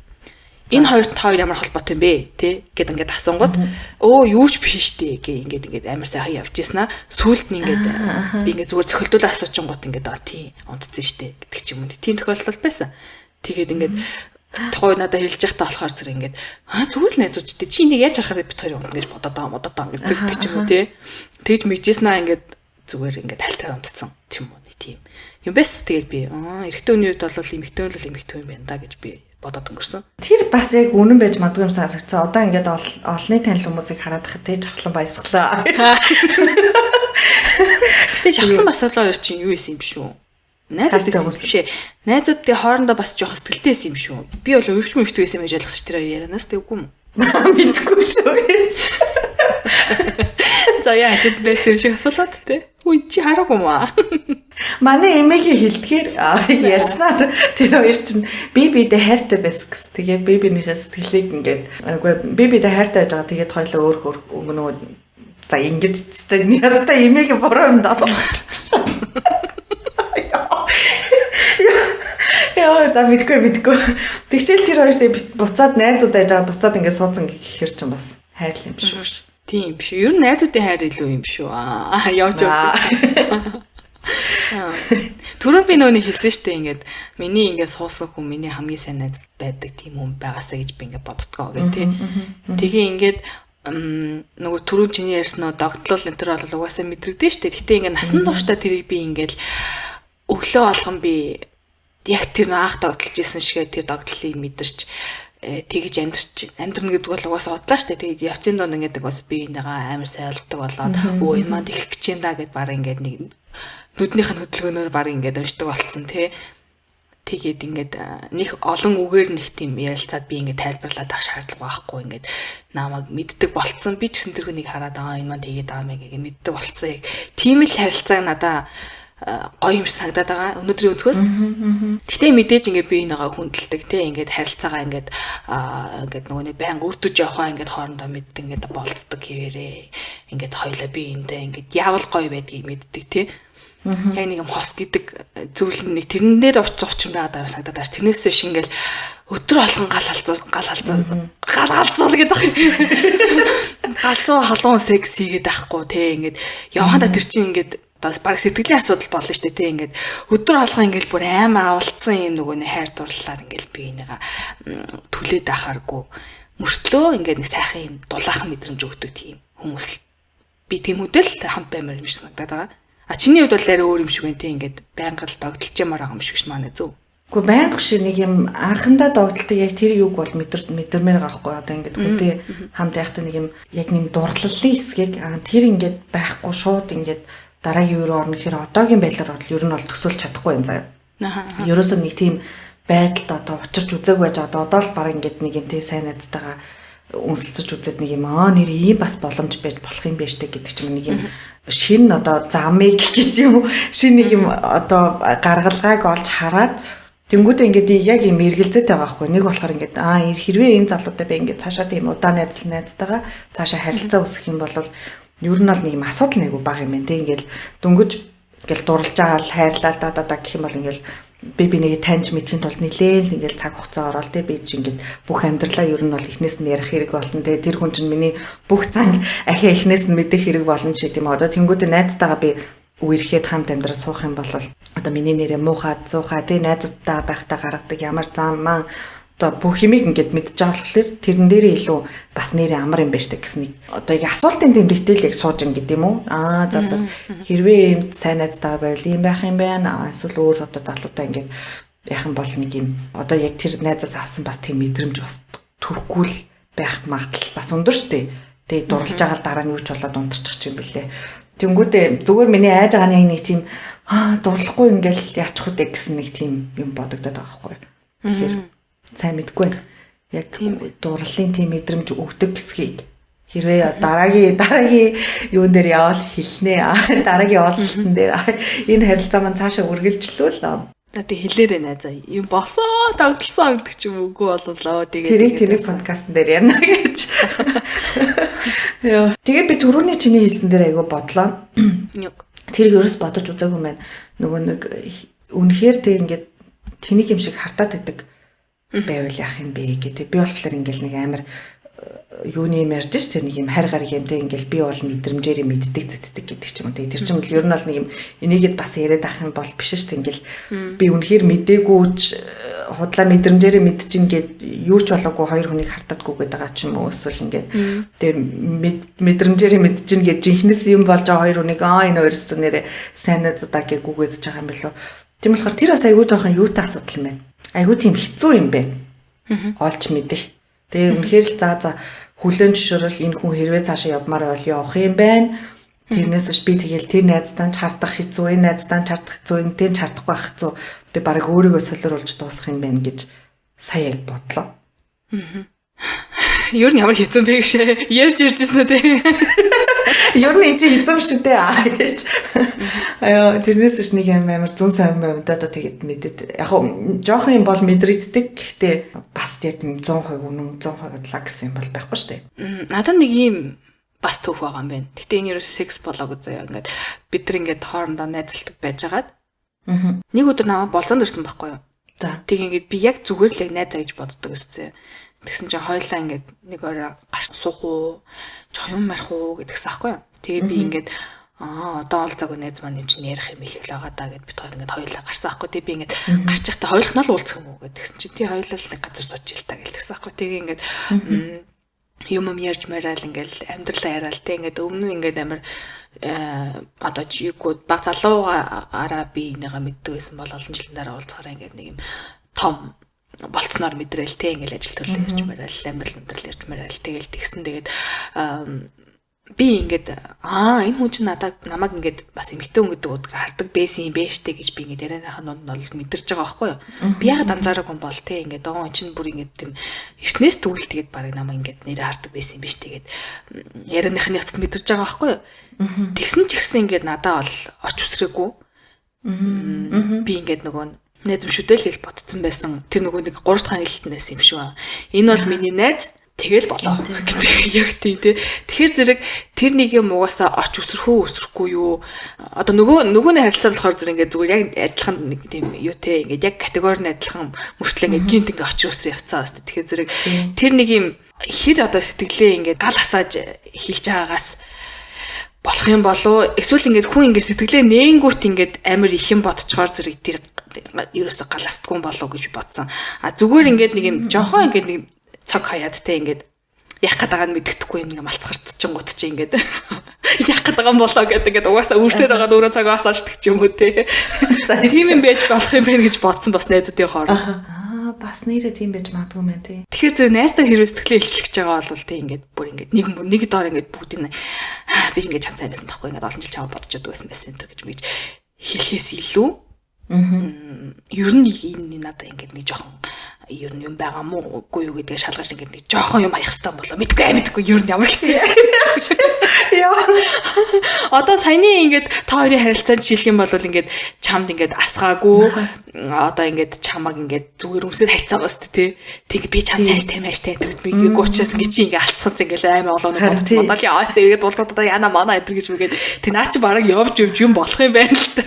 энэ хоёр ямар холбоотой юм бэ те гэд ингээд асуунгууд юу ч биш штэ ингээд амар сайхан явж ийснаа сүүлд нь ингээд би ингээд зүгээр зөхөлдүүлээ асуучингууд ингээд тийм унтцсан штэ гэдэг ч юм уу тийм тохиолдол байсан. Тэгээд ингээд тухай надад хэлж байхдаа болохоор зэрэг ингээд зүгээр л найзуудтай чи энийг яаж харахаар бит хоёр унтна гэж бодоод байгаа гэдэг ч юм уу те. Тэгж мэджээснаа ингээд зүгээр ингээд талтаа унтцсан ч юм уу тийм юм бэс. Тэгээд би эрэгтэй хүний хувьд бол эмэгтэй юм байна да гэж би бодоод өнгөрсөн. Тэр бас яг үнэн байж магадгүй юм санагдсан. Одоо ингээд олонний танил хүмүүсийг хараад хахад те жахлан баясгалаа. Гэтэ жахлан баясгалаа хоёр чинь юу исэн юм шүү. Найзууд байсан биш ээ. Найзуудын хоорондоо бас жоох сэтгэлтэй байсан юм шүү. Би бол өвчмөн байсан гэж ойлгосон ч тэр ярианаас тэггүй юм. Мэдгүй шүү. За яа ч байсан юм шиг асуулаад те. Үгүй чи хараагүй маа. Манай эмээгийн хэлдгээр ярьснаар тэр хоёр чинь бибидээ хайртай байсан гэсэн. Тэгээ бибинийхээ сэтгэлийг ингээд бибидээ хайртай байж байгаа. Тэгээд хоёлоо өөр нөгөө за ингэж цэцэг надаа эмээгийн буруу юм даа. Яа за мэдгүй. Тэгвэл тэр хоёр буцаад найзууд байж байгаа буцаад ингээд суудсан гэхэр чинь бас хайр юм шүү. Тийм биш. Ер нь найзуудын хайр илүү юм шүү. Явж явж. Түрүү би нөөний хэлсэн штэ ингээд миний ингээд суусан хүн миний хамгийн сайн найз байдаг тийм хүн байгаасаа гэж би ингээд боддгоо гэх тий. Тэгээ ингээд нөгөө түрүү чиний ярьсноо догтлол энэ төр бол угаасаа мэдрэгдэн штэ. Гэтэ ингээд насан туршдаа тэрийг би ингээд өглөө болгон би яг тэр анх догтлж исэн шигээ тэр догтлыг мэдэрч тэгж амьдрна гэдэг бол угаасаа бодлоо штэ. Тэгээд явцын донд ингээд бас би энийгээ амар сайн ойлгодог болоод өө юм аа тэгэх гэж юм да гэд баг ингээд нэг нүднийх нь хөдөлгөөнөөр баг ингээд уншдаг болцсон тий. Тэгээд ингээд нэг олон үгээр нэг тийм ярилцаад би ингээд тайлбарлаад авах шаардлага байхгүй ингээд намайг мэддэг болцсон. Би ч гэсэн тэр хүнийг хараад энэ маань тэгээд байгаа мэй гэж мэддэг болцсон. Яг тийм л харилцааг надаа гоё юм шиг санагдаад байгаа өнөөдрийн өнцгөөс. Гэтэ мэдээж ингээд би энэгээ хүндэлдэг те ингээд харилцаагаа ингээд нөгөө нэг байнга үрдэж явахаа ингээд хоорондоо мэддэг ингээд болцдог хэвээрээ ингээд хоёлаа би эндээ ингээд яавал гоё байдгийг мэддэг те. Яг нэг юм хос гэдэг зүйл нэг тэрэн дээр учир байгаа санагдаад байна. Тэрнээс биш ингээд өдөр болгон гал халзуул гэдэг байна. Галзуу халуун секс хийгээд байхгүй те ингээд явхандаа тэр чинь ингээд баг сэтгэлийн асуудал болно шүү дээ те ингээд өдөр болгон ингээд бүр аймаа авалцсан юм нөгөө нэг хайр дурлалаар ингээд би энийга түлээд ахааргүй мөртлөө ингээд нэг сайхан юм дулаахан мэдрэмж өгдөг тийм хүмүүс би тиймүүдэл хамт баймаар юм шиг санагдаад байгаа. А чиний хувьд бол арай өөр юм шиг байна те ингээд байнга л догтлчмаар байгаа юм шиг ш манай зөв. Гэхдээ байнга биш нэг юм анхандаа догтлдог яг тэр юуг бол мэдэрмээр байгаа хгүй одоо ингээд хүнтэй хамт байхдаа нэг юм яг нэм дурлалын хэсгийг тэр ингээд байхгүй шууд ингээд дараагийн үеэр орно гэхээр одоогийн байдлаар бол ер нь бол төсөөлж чадахгүй юм заяа. Ерөөсөө нэг тийм байдалд одоо учирч үзег байж одоо л баг ингээд нэг юм тий сайн найзтайгаа үнсэлцэж үзээд нэг юм нэр ийм бас боломж байж болох юм байна штэ гэдэг ч юм нэг юм шин одоо замыг гэдэг юм шин нэг юм одоо гаргалгааг олж хараад тэнгуүдээ ингээд яг юм эргэлзээд байгаа байхгүй нэг болохоор ингээд хэрвээ энэ залуутай бай ингээд цаашаа тийм удаан найзтайгаа цаашаа харилцаа үүсгэх юм бол ер нь бол нэг юм асуудал нэг баг юм байна те ингээд дөнгөж ингээл дурлж байгаа л хайрлаа да гэх юм бол ингээл би нэг таньж мэдхийн тулд нилээл ингээл цаг хугацаа ороод те би чи ингээд бүх амьдралаа ер нь бол эхнээс нь ярих хэрэг болно те тэр хүн чинь миний бүх цанг ахиа эхнээс нь мэдэх хэрэг болно ч гэдэм одоо тэнгуүдээ найзтайгаа би үерхэд хамт амьдрал суух юм бол одоо миний нэрээ муухай зуухай те найзуудтай байхдаа гаргадаг ямар зам маань одоо бүх юмыг ингээд мэдж байгаа болохоор тэрэн дээрээ илүү бас нэрээ амар юм байна штэ гэсэн нэг одоо яг асуултын тэмдэгтэл яг сууж ин гэдэг юм уу за хэрвээ юм сайн найзтайгаа байвал юм байх юм байна эсвэл өөр одоо залуутай ингээд яах юм бол нэг юм одоо яг тэр найзаас авсан бас тийм мэдрэмж бас төрөхгүй л байх магадлал бас өндөр штэ тэгээ дурлж байгаа л дараа нь юу ч болоод унтчих юм бэлээ тэнгүүдээ зүгээр миний айж байгаа нэг тийм дурлахгүй ингээл яачих үү гэсэн нэг тийм юм бодогдоод байгаа байхгүй тэгэхээр сайн мэдгүй байна. Яг дурлалын тийм мэдрэмж өгдөг хэсгийг хэрвээ дараагийн юун дээр явал хэлнэ. Дараагийн уулзалтан дээр энэ харилцаа маань цаашаа үргэлжлүүлээ. Тэ хэлээрэй найзаа. Юм босоо тоглосон гэдэг ч юм үгүй боллоо. Тэгээд тэрийг подкастн дээр ярина гэж. Яа. Тэгээд би түрүүний чиний хэлсэн дээр айгу бодлоо. Тэр ерөөс бодож үзаагүй маань нөгөө нэг үнэхээр тэг ингээд тэнийг юм шиг хартаад идэг байвал яах юм бэ гэдэг. Би болохоор ингээл нэг амар юуны юм ярьж ш тэр нэг юм хайр гар юмтэй ингээл би бол мэдрэмжээр мэддэг зэтдэг гэдэг ч юм уу. Тэр чинь ер нь бол нэг юм энийгэд бас яриад ах юм бол биш ш ингээл би үнэхээр мдэггүйч худлаа мэдрэмжээр мэдчихин гэд юу ч болоогүй хоёр хүнийг хартадаггүй гэдэг байгаа ч юм уу. Эсвэл ингээд тэгээ мэдрэмжээр мэдчихин гэд жинхнээс юм болж байгаа хоёр хүнийг энэ хоёрстой нэрээ сайн найзуудаа гээгүйгэж байгаа юм билүү. Тийм болохоор тэр бас айгүй жоохон юутай асуудал юм байна. Айгуу тийм хэцүү юм бэ. Олж мэдэх. Тэгээ үнэхээр л за хүлэн зөвшөөрөл энэ хүн хэрвээ цаашаа явмаар бол явах юм байна. Тэрнээс би тэгэл тэр найздаа чартах хэцүү, энэ найздаа чартах хэцүү, энтэй чартахгүй байх хэцүү. Тэгээ барыг өөрийгөө солиоруулж дуусгах юм байна гэж сая яг бодлоо. Ер нь ямар хэцүү бэ гэж ярьж ирсэн үү те. Ер нь чи хэцүү шүү дээ гэж. Аяа тэрнээс ч нэг юм амар зүүн сайн юм одоо тэгээд мэдээд яг жоохон юм бол мэдрэгддэг. Гэхдээ бас яг 100% үнэн 100% лаг гэсэн юм бол байхгүй шүү дээ. Надад нэг юм бас төв байгаа юм байна. Гэтэ энэ ерөөсөө секс болоог заяа ингээд бид нар ингээд хоорондоо найзалдаг байжгаад нэг өдөр намайг болцоонд ирсэн байхгүй юу. За тэг ингээд би яг зүгээр л яг найзаа гэж боддог гэсэн. Тэгсэн чинь хоёлаа ингээд нэг орой гарч суух уу, жоох юм марих уу гэдгсэн аахгүй юу. Тэгээ би ингээд одоо уулзаагүй найз маань юм чинь ярих юм их л байгаа даа гэд бид хоёр ингээд хоёлаа гарсан аахгүй. Тэгээ би ингээд гарч явахдаа хоёулахнаа л уулзах юм уу гэдгсэн чинь тий хоёлаа л газар сууж ил та гэлтгсэн аахгүй. Тэгээ ингээд юм ярьж мараал ингээд амьдралаа яриад тий ингээд өмнө ингээд амар одоо чи юугүй баг залуугаараа би энийгээ мэддэг байсан бол олон жилийн дараа уулзахаараа ингээд нэг юм том болцноор мэдрээл те ингээл ажил төрлөө ярьж мараал амьдрал ярьж мараал тэгэл тэгсэн тэгээд би ингээд энэ хүн чинь намайг ингээд бас эмхтэй хүн гэдэг удаа хардаг байсан юм бэ штэ гэж би ингээд ярианыхаа донд нь мэдэрч байгаа байхгүй юу. Би ягаад анзаараагүй юм бол те ингээд чинь бүр ингээд тийм эртнээс тэгвэл тэгээд баг намайг ингээд нэрээ хардаг байсан юм биш тэгээд ярианыхны явцад мэдэрч байгаа байхгүй юу. Тэгсэн ч ихсэн ингээд надаа бол оч үсрээгүй. Би ингээд нөгөө найз шүдэл хэл ботцсон байсан. Тэр нөгөө нэг 3 дахь хэлтнээс юм шүү. Энэ бол миний найз тэгэл болоо гэдэг яг тийм тий. Тэгэхээр зэрэг тэр нэг юм угаасаа оч өсрөхгүй юу? Одоо нөгөөний харилцаанд болохоор зэрэг ингээд зүгээр яг адилхан нэг тийм юу те ингээд яг категорийн адилхан мөртлөө ингээд гинт ингээд оч өсрөө явцгаа өстэй. Тэгэхээр зэрэг тэр нэг юм хэр одоо сэтгэлээ ингээд гал хасааж хэлж байгаагаас болох юм болоо эсвэл ингээд хүн ингээд сэтгэлээ нээнгүүт ингээд амар их юм бодцохоор зэрэг тэр ерөөсө галастгүй болоо гэж бодсон. А зүгээр ингээд нэг юм жоохон ингээд нэг цаг хаяад те ингээд яг гадаг нь мэддэхгүй юм нэг малцгартчихгоот чи ингээд яг гадаг юм болоо гэдэг ингээд угаасаа үрсээр байгаа дөрөв цаг асааждаг ч юм уу те. Тийм юм байж болох юм байна гэж бодсон бас найзуудын хооронд. Бас нэрээ тийм байж магадгүй юм тий. Тэгэхээр зөв найзтай хэрэг сэтгэлээ илчлэх гэж байгаа бол тий ингээд бүр ингээд нэг доор ингээд бүгдийг би ингээд чам сайн байсан байхгүй ингээд олон жил чам бодож байдаг байсан энэ гэж мэж хэлхээс илүү ер нь энэ надад ингээд нэг жоохон ер нь юм байгаа мó үгүй юу гэдгийг шалгаж ингээд нэг жоохон юм хаях хэрэгтэй болоо мэдгүй ер нь ямар хэцүү яа одоо саяны ингээд та хоёрын харилцаанд жишээлх юм бол ингээд чамд ингээд асгаагүй одоо ингээд чамаг ингээд зүгээр өмсөд хайцаагаас тий тэг би чам цааш тамааш тий би гуучаас ингээд чи ингээд алдсан ингээд амар олооны бодол яа тий ингээд болоод одоо яна мана энэ гэж үгээд тий наа чи бараг явж юм болох юм байна л та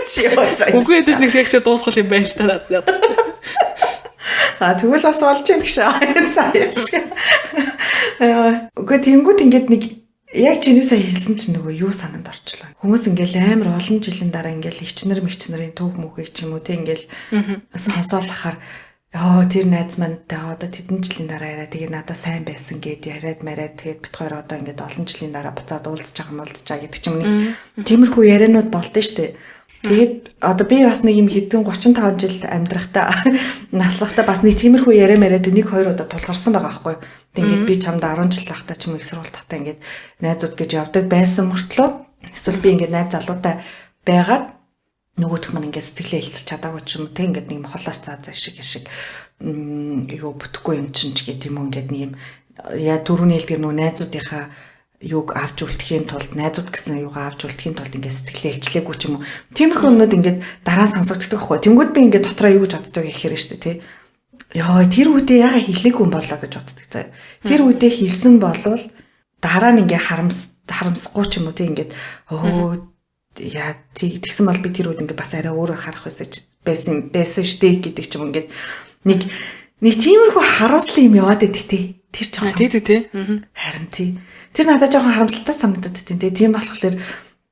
чи яа үгүй эдэж нэг секцээр дуусгах юм байна л та надад тэгвэл бас болж юм гэж заа юм шиг. Үгүй тэнгууд ингээд нэг яг чиний сая хэлсэн чинь нөгөө юу санаанд орчлоо. Хүмүүс ингээл амар олон жилийн дараа ингээл мэгчнэрийн түүх мөхөй ч юм уу те ингээл сонсоолахаар тэр найз мантай одоо тэдэн жилийн дараа яриа тэгээ надад сайн байсан гэд яриад мараад тэгээд бит хоёр одоо ингээд олон жилийн дараа буцаад уулзж байгаа гэдэг ч юм нэг тиймэрхүү ярианууд болдсон шүү дээ. Тэгээд одоо би бас нэг юм хэдэн 35 жил амьдрахтаа наслахтаа бас нэг тиймэрхүү яриа мараад 1-2 удаа тулгарсан байгаа байхгүй. Тэгээд би чамд 10 жил байхдаа ч юм их сурвалт тахтаа ингээд найзууд гэж явдаг байсан мөртлөө эсвэл би ингээд найз залуутай байгаад нөгөөх нь ингээд сэтгэлээ хэлцэж чадаагүй ч юм те ингээд нэг холоос цаазаа шиг юу бүтэхгүй юм чинь ч гэдэг юм уу ингээд нэг юм яа түрүүний хэлдгэр нөгөө найзуудынхаа юуг авч үлдэхийн тулд найзууд гэсэн юугаа авч үлдэхийн тулд ингээд сэтгэлээ илчлээгүй ч юм уу. Тиймэрхүү юмнууд ингээд дараа сонсогддог байхгүй. Тэнгүүд би ингээд дотроо юу гэж боддог гэхээр шүү дээ тий. Яа тэр үедээ яга хэлээгүй юм болоо гэж боддог заа. Тэр үедээ хэлсэн болвол дараа нь ингээд харамсахгүй ч юм уу тий ингээд яа тэгсэн бол би тэр үед ингээд бас арай өөрөөр харах байсан штэ гэдэг ч юм ингээд нэг тиймэрхүү харуулсан юм яваад идэх тий. Тэр жоохон тий. Харин тий. Тэр надад жоохон харамсалтай санагдаад тий. Тийм болохоор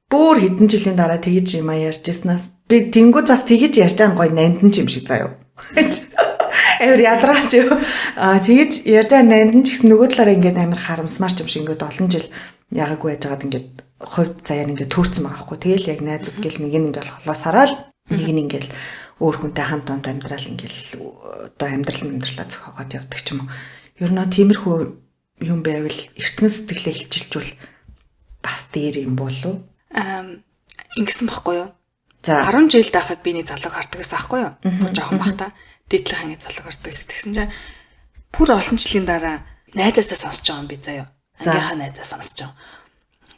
бүр хэдэн жилийн дараа тэгэж юм ярьж ирснаас би тэнгууд бас тэгэж ярьж байгаа гоё нандин ч юм шиг заяа. Эвэр ядраач юу. Тэгэж ярьж байгаа нандин ч гэсэн нөгөө талаараа ингээд амар харамсмаар ч юм шиг ингээд олон жил ягаагүй байжгаад ингээд хувь заяа ингээд төөрцөн байгаа хгүй. Тэгэл яг найзууд гэл нэг нь ингээд холоос хараад нэг нь ингээд өөр хүнтэй хамт амьдрал ингээд одоо амьдралаа зохиогоод явдаг ч юм уу. Ер нь тиймэрхүү юм байвал эртхэн сэтгэлээ хилчилжүүл бас дээр юм болов. Ингэсэн баггүй юу? За 10 жил дахад би нэг залууг хардаг гэсэн аахгүй юу? Бүр жоохон бахта дээдлэх хангийн залууг хардаг гэсэн чинь бүр олон жилийн дараа найзаасаа сонсож байгаа юм би заяа. Ангийнхаа найзаа сонсож байгаа.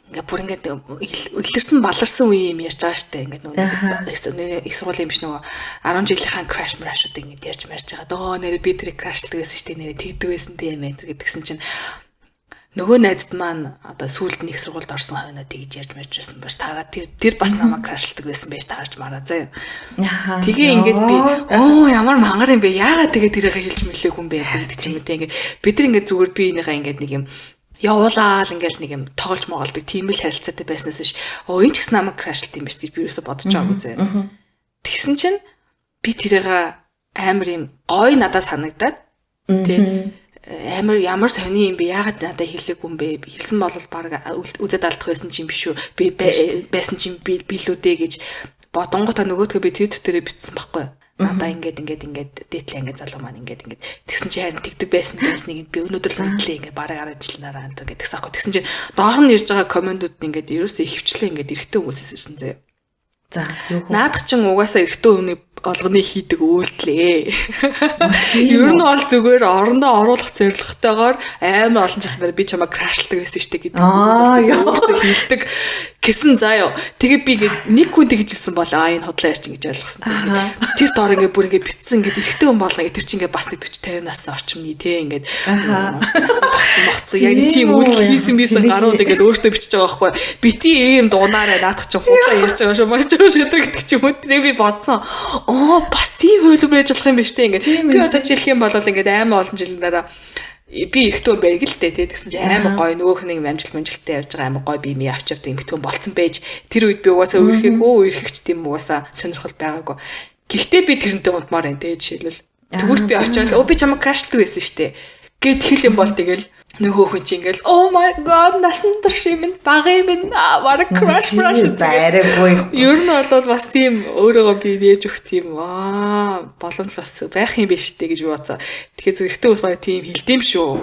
Ингээ бүр ингээд илэрсэн баларсан үе юм ярьж байгаа штэ. Ингээд нөгөө их сургуулийн биш нөгөө 10 жилийнхаа crash crash-ууд ингээд ярьж байгаа. Нэрээ би тэрийг crash-даг байсан штэ. Нэрээ тэгдэг байсан тийм ээ гэдгсэн чинь нөгөө найзд маань одоо сүүлд нэг сургуульд орсон хойноо тэгж ярьж байсан байж таараа тэр бас намайг crash-даг байсан байж таарч мараа заяа. Тэгээ ингээд би ямар мангар юм бэ? Яагаад тэгээ тэрийг хэлж мэлээгүй юм бэ гэдэг ч юм уу те. Ингээд бид нар ингээд зүгээр би энийхээ ингээд нэг юм явуулаад ингээл нэг юм тоглож моголдог тийм л харилцаатай байснаас биш энэ ч гэсэн намайг крашлт юм биш гэж би юусо бодож байгаагүй зэ. Тэгсэн чинь би тэрийг амар юм гой надад санагдаад тий амар ямар сони юм бэ яагаад надад хэлээгүй юм бэ хэлсэн бол баг үзэд алдах байсан ч юм биш үү би байсан ч юм билүүдээ гэж бодонготой нөгөөдгөө би Twitter дээр бичсэн байхгүй надаа ингээд дээтлээ ингээд залуу маань ингээд тэгсэн чи харин тэгдэг байсан нэг би өнөөдөр сандлаа ингээд бараг 10 жилийн дараа энэ гэдэгсэн аахгүй тэгсэн чи доор нь ирж байгаа комментууд ингээд ерөөсөө хөвчлээ ингээд эрэгтэй хүмүүсээс ирсэн заяа. За юу наад чин угаасаа эрэгтэй хүний олгоны хийдэг үйлдэлээ. Ер нь бол зүгээр орондоо оруулах зорилготойгоор амар олон жихнаар би чамаа крашлдаг байсан штэ гэдэг. Өөртөө хийдэг Гэсэн заяа. Тэгээ би нэг хүн тэгж хэлсэн бол энэ худлаа ярьч ингэж ойлгосон. Тэр доор ингээ бүр ингээ битсэн ингээ эрэгтэй хүн болно гэх тэр чинь ингээ бас нэг 40 50 насны орчимны те ингээд моцсон яг тийм үйл хийсэн бисэн гарууд ингээ өөртөө бичиж байгаа байхгүй. Бити ийм дуунаараа наадах чинь худлаа ярьж байгаа шүү марж байгаа шүү гэдэг ч юм уу. Тэгээ би бодсон. Бас тийм хөлбөр яж болох юм биш те ингээ. Би одоо жилх юм бол ингээ аймаа олон жилийн дараа би ихтөө байг л дээ тэгсэн чинь амар гоё нөгөөх нэг амжилттай явж байгаа амар гоё би ми авч явдаг ихтөө болцсон байж тэр үед би угаасаа үерхэгч тийм угаасаа сонирхол байгаагүй. Гэхдээ би тэрнтэй унтмаар энэ тэ жишээлбэл тэгвэл би очиод би чамаа крашлдаг байсан штэ гэд хэл юм бол тэгэл нөгөө хүн чинь ингээл oh my god насан турш юм баг юм баг crash зайраагүй. Ер нь бол бас тийм өөрөөгөө би нээж өгөх тийм боломж бас байх юм биш үү гэж бодсон. Тэгэхээр зэрэгтэй ус баг тийм хэлдэм шүү.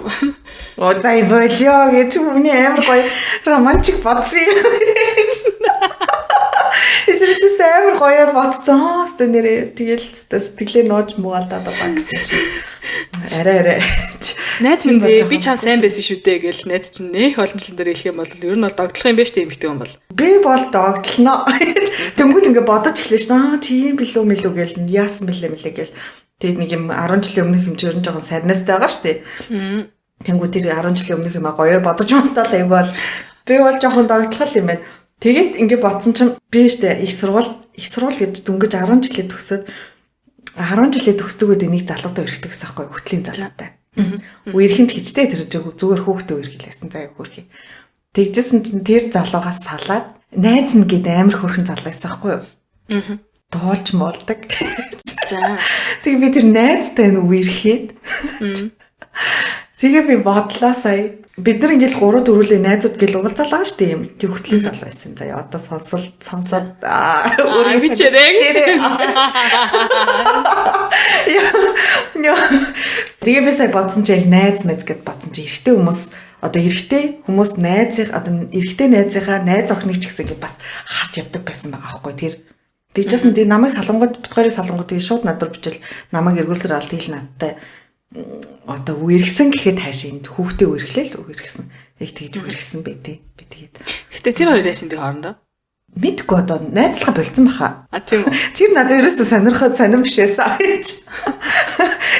Зай болё гэж миний амар гоё романтик бодсон юм. Тэр чинь амар гоё бодсон. Хэвээ нэрээ тэгэл сэтгэлээ нууж муугаалдаад байгаа гэсэн чинь арай найз минь би чам сайн байсан шүү дээ гэл найз чинь нэх олон жилийн дээр хэлэх юм бол ер нь бол догтлох юм биш үү эмэгтэй хүн бол би бол догтлоно. Тэнгүүд ингээ бодож эхлэв шнаа тийм билүү мэлүү гэл яасан бэлээ гэл тэгээд нэг юм 10 жилийн өмнөх юм чи ер нь жоохон сарнастай байгаа шүү дээ. Тэнгүүд тэр 10 жилийн өмнөх юм гоёор бодож мантал юм бол би бол жоохон догтлох юм байна. Тэгээд ингээ бодсон чинь би штэ их сургууль гэж дөнгөж 10 жилээ төгсөөд 10 жилээ төгсдөг үед нэг залуутай өрхөдөг гэсэн аахгүй хөтлийн залуутай. Үерхэнд хичтэй тэр зүгээр хүүхдээ үерхэлсэн заяа хөрхий. Тэгжсэн чинь тэр залуугаас салаад найз нь гээд амар хөрхэн залуу байсан аахгүй юу? Тоолж молдог. За. Тэгээ би тэр найзтай нь үерхэд. Тэгээ би бодлоо сая. Бид нар ингээл 3 4 найзууд гэл уулзаал байгаа шүү дээ юм. Тэг хөтлийн залуу байсан заяа. Одоо сонсоод өөрөө би чирээ. Тэгээ би сая бодсон чинь найз мэз гэд бодсон чинь эрэгтэй хүмүүс одоо эрэгтэй хүмүүс эрэгтэй найзынхаа найз охиныг ч гэсэн бас харж явдаг байсан байгаа аахгүй тэр. Тэгжсэн тий намайг салангууд битгээрээ салангууд тэгээ шууд надад бичил намайг эргүүлсээр алт хэл надтай одоо үерхсэн гэхэд хаашаа энд хүүхдээ үерхлээл үерхсэн. Яг тэгж үерхсэн бэ тий. Би тэгээд. Гэтэ тэр хоёр яасан тэг хоорондоо? Мэдгүй одоо найзлага болцсон баха. Тийм үү. Тэр надад ерөөсөө сонирм бишээсэн.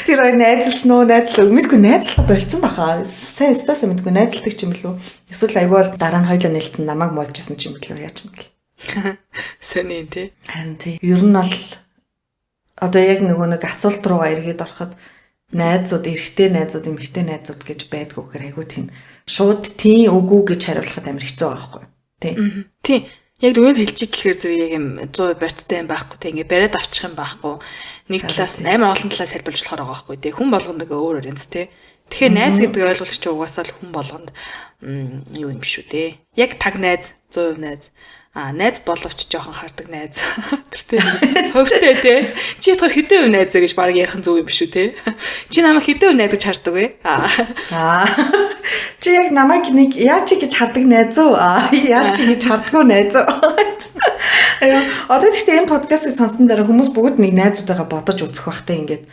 Тэр хоёр найзлсан уу мэдгүй найзлага болцсон баха. Сайн стас мэдгүй найзлдаг ч юм бэлүү. Эсвэл айгүй дараа нь хоёлоо нэлтэн намайг молжсэн ч юм бэлүү яаж мэдлээ. Сони тий. Харин тий. Ер нь бол одоо яг нөгөө нэг асуулт руугаа эргээд ороход найзууд эрэгтэй найзууд эмэгтэй найзууд гэж байдгүй гэхээр айгүй тийм шууд тийм үгүй гэж хариулахад амар хэцүү байгаа байхгүй тий. Тий. Яг дүгээр хэлчих гэхээр зэрэг яг юм 100% барьцтай юм байхгүй тий. Ингээ бариад авчих юм байхгүй. Нэг талаас амар олон талаас хэлбэлж болохоор байгаа байхгүй тий. Хүн болгонд өөр өөр юмс тий. Тэгэхээр найз гэдэг ойлголт чи угаасаа л хүн болгонд юу юм шүү дээ. Яг таг найз 100% найз. Найз боловч жоохон хардаг найз. Тэр тийм хувьтай тий. Чи тэр хэдэн үе найз гэж баг ярих зүг юм биш үү тий. Чи намайг хэдэн үе найз гэж хардаг вэ? Чи яг намайг нэг яа чи гэж хардаг найз уу? Яа чи гэж хардггүй найз уу? Одоо тэгтээ энэ подкастыг сонссон дараа хүмүүс бүгд нэг найзуудаа бодож үзэх бахтай ингээд.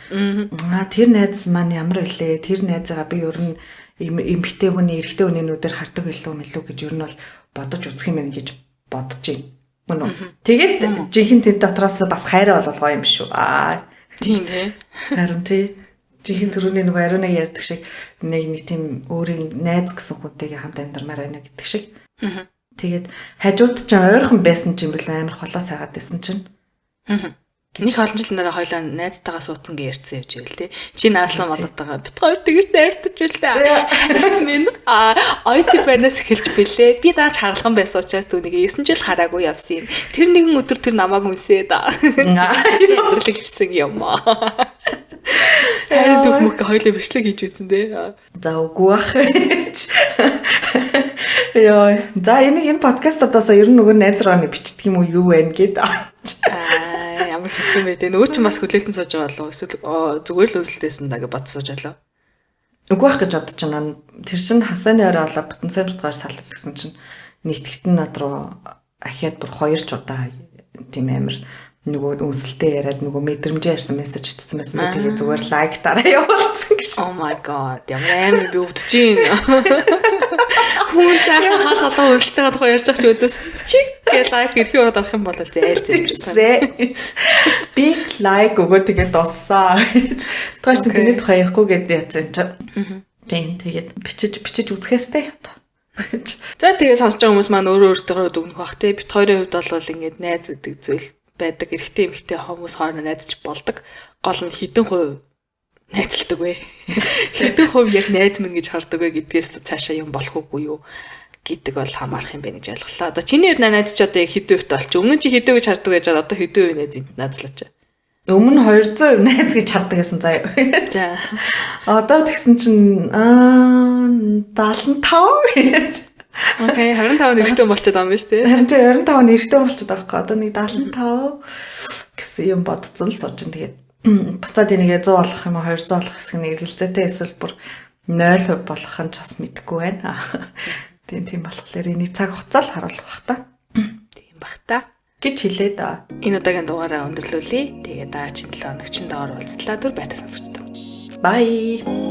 Тэр найз маань ямар вэ? Тэр найзгаа би ер нь эмэгтэй хүний эрэгтэй хүний нүдээр хардаг илүү мэлүү гэж ер нь бол бодож үзэх юм байна гэж бодож байна. Мөн үү? Тэгээд жинхэнэ тэд дотроос бас хайраа болгоо юм шүү. Тийм тий. Харин тий. Жинхэнэ түрүүний нөгөө ариунаа ярьдаг шиг нэг тийм өөрийн найз гэсэн хүнтэйгээ хамт амьдармаар байна гэдэг шиг. Тэгээд хажууд ч ойрхон байсан ч юм бэл амар холоос хайгаад байсан чинь. Нэг олон жилийн дараа хоёлаа найзтайгаа суудсан гэж ярьсан явж байл тий. Чи нааслан болоотойгоо бит хоёр тэгж дайртаж байл та. Минь ойт байнаас эхэлж бэлээ. Би дааж харгалган байсан учраас түүнийг 9 жил хараагүй явсан юм. Тэр нэгэн өдөр тэр намайг үнсээ да. Өдөрлөг хэлсэн юм аа. Харин түүх хоёлаа бичлэг хийж үзсэн тий. За үгүй ах. Яа, за энэ подкаст одоосоо ер нь нөгөө найз руу бичдэг юм уу юу вэ гэд. Ямар хэцүү бэ те. Нөгөө ч бас хүлээлтэн сууж байгаа болов. Эсвэл зүгээр л үзэлтэйсэн даа гэж бодсооч болов. Үгүй ах гэж бодож байна. Тэр чинь хасааны орой олоо бүтэн сайн руудгаар салаад гэсэн чинь нэгтгэгтэн над руу ахиад бүр 2 ч удаа тийм амар нөгөө үнсэлтэй яриад нөгөө мэдрэмжээр ярьсан мессеж бичсэн байсан. Би тэгээ зүгээр лайк дараа явуулсан гэж. Oh my god. Ямар амар би өвдөж гин. Хүмүүс сайхан хал халуун үлцээгээ тухай ярьж байгаа ч өдөөс чиг гэж лайк ирэх ураад авах юм бол зайлцээ. Би лайк өгөө тэгээд дуссаа гэж. Тэгвэл чи тэрний тухай ярихгүй гэдэг яцсан чинь. Тэгээд бичиж үзэхээстэй ята. За тэгээ сонсож байгаа хүмүүс маань өөрөө өөртөө дүгнэх бах те. Бит хоёрын хувьд бол ингээд найз гэдэг зүйл байдаг. Эрэгтэй эмэгтэй хүмүүс хоорондоо найзч болдог. Гол нь хэдэн хувь найзалдаг вэ? Хэдэн хувь яг найз минь гэж хардаг вэ гэдгээс цаашаа юм болох уугүй юу гэдэг бол хамаарах юм байна гэж ойлголоо. Одоо чиний хувьд найз ч одоо яг хэдэн хувьтай болчих. Өмнө нь чи хэдэн гэж хардаг гэж одоо хэдэн хувь найз наазлаач. Өмнө 200% найз гэж хардаг гэсэн заяа. За. Одоо тэгсэн чинь 75 гэж. Окей, 25 нэрхтэн болчиход байгаа юм байна шүү дээ. Харин 25 нэрхтэн болчиход байгаа хэрэг. Одоо нэг 75 гэсэн юм бодцол сууж чинь тэгээд буцаад энийгээ 100 болох юм уу 200 болох хэсэг нь эргэлзээтэй эсвэл бүр 0% болох нь ч бас мэдэхгүй байна. Тийм болохоор энийг цаг хугацаа л харуулах бах та. Тийм бах та. Гэж хэлээ да. Энэ удаагийн дугаараа өндөрлүүлье. Тэгээд дараа чинь 7 өнөг чин доор уулзлаа. Түр байтаа сонсогчдоо. Bye.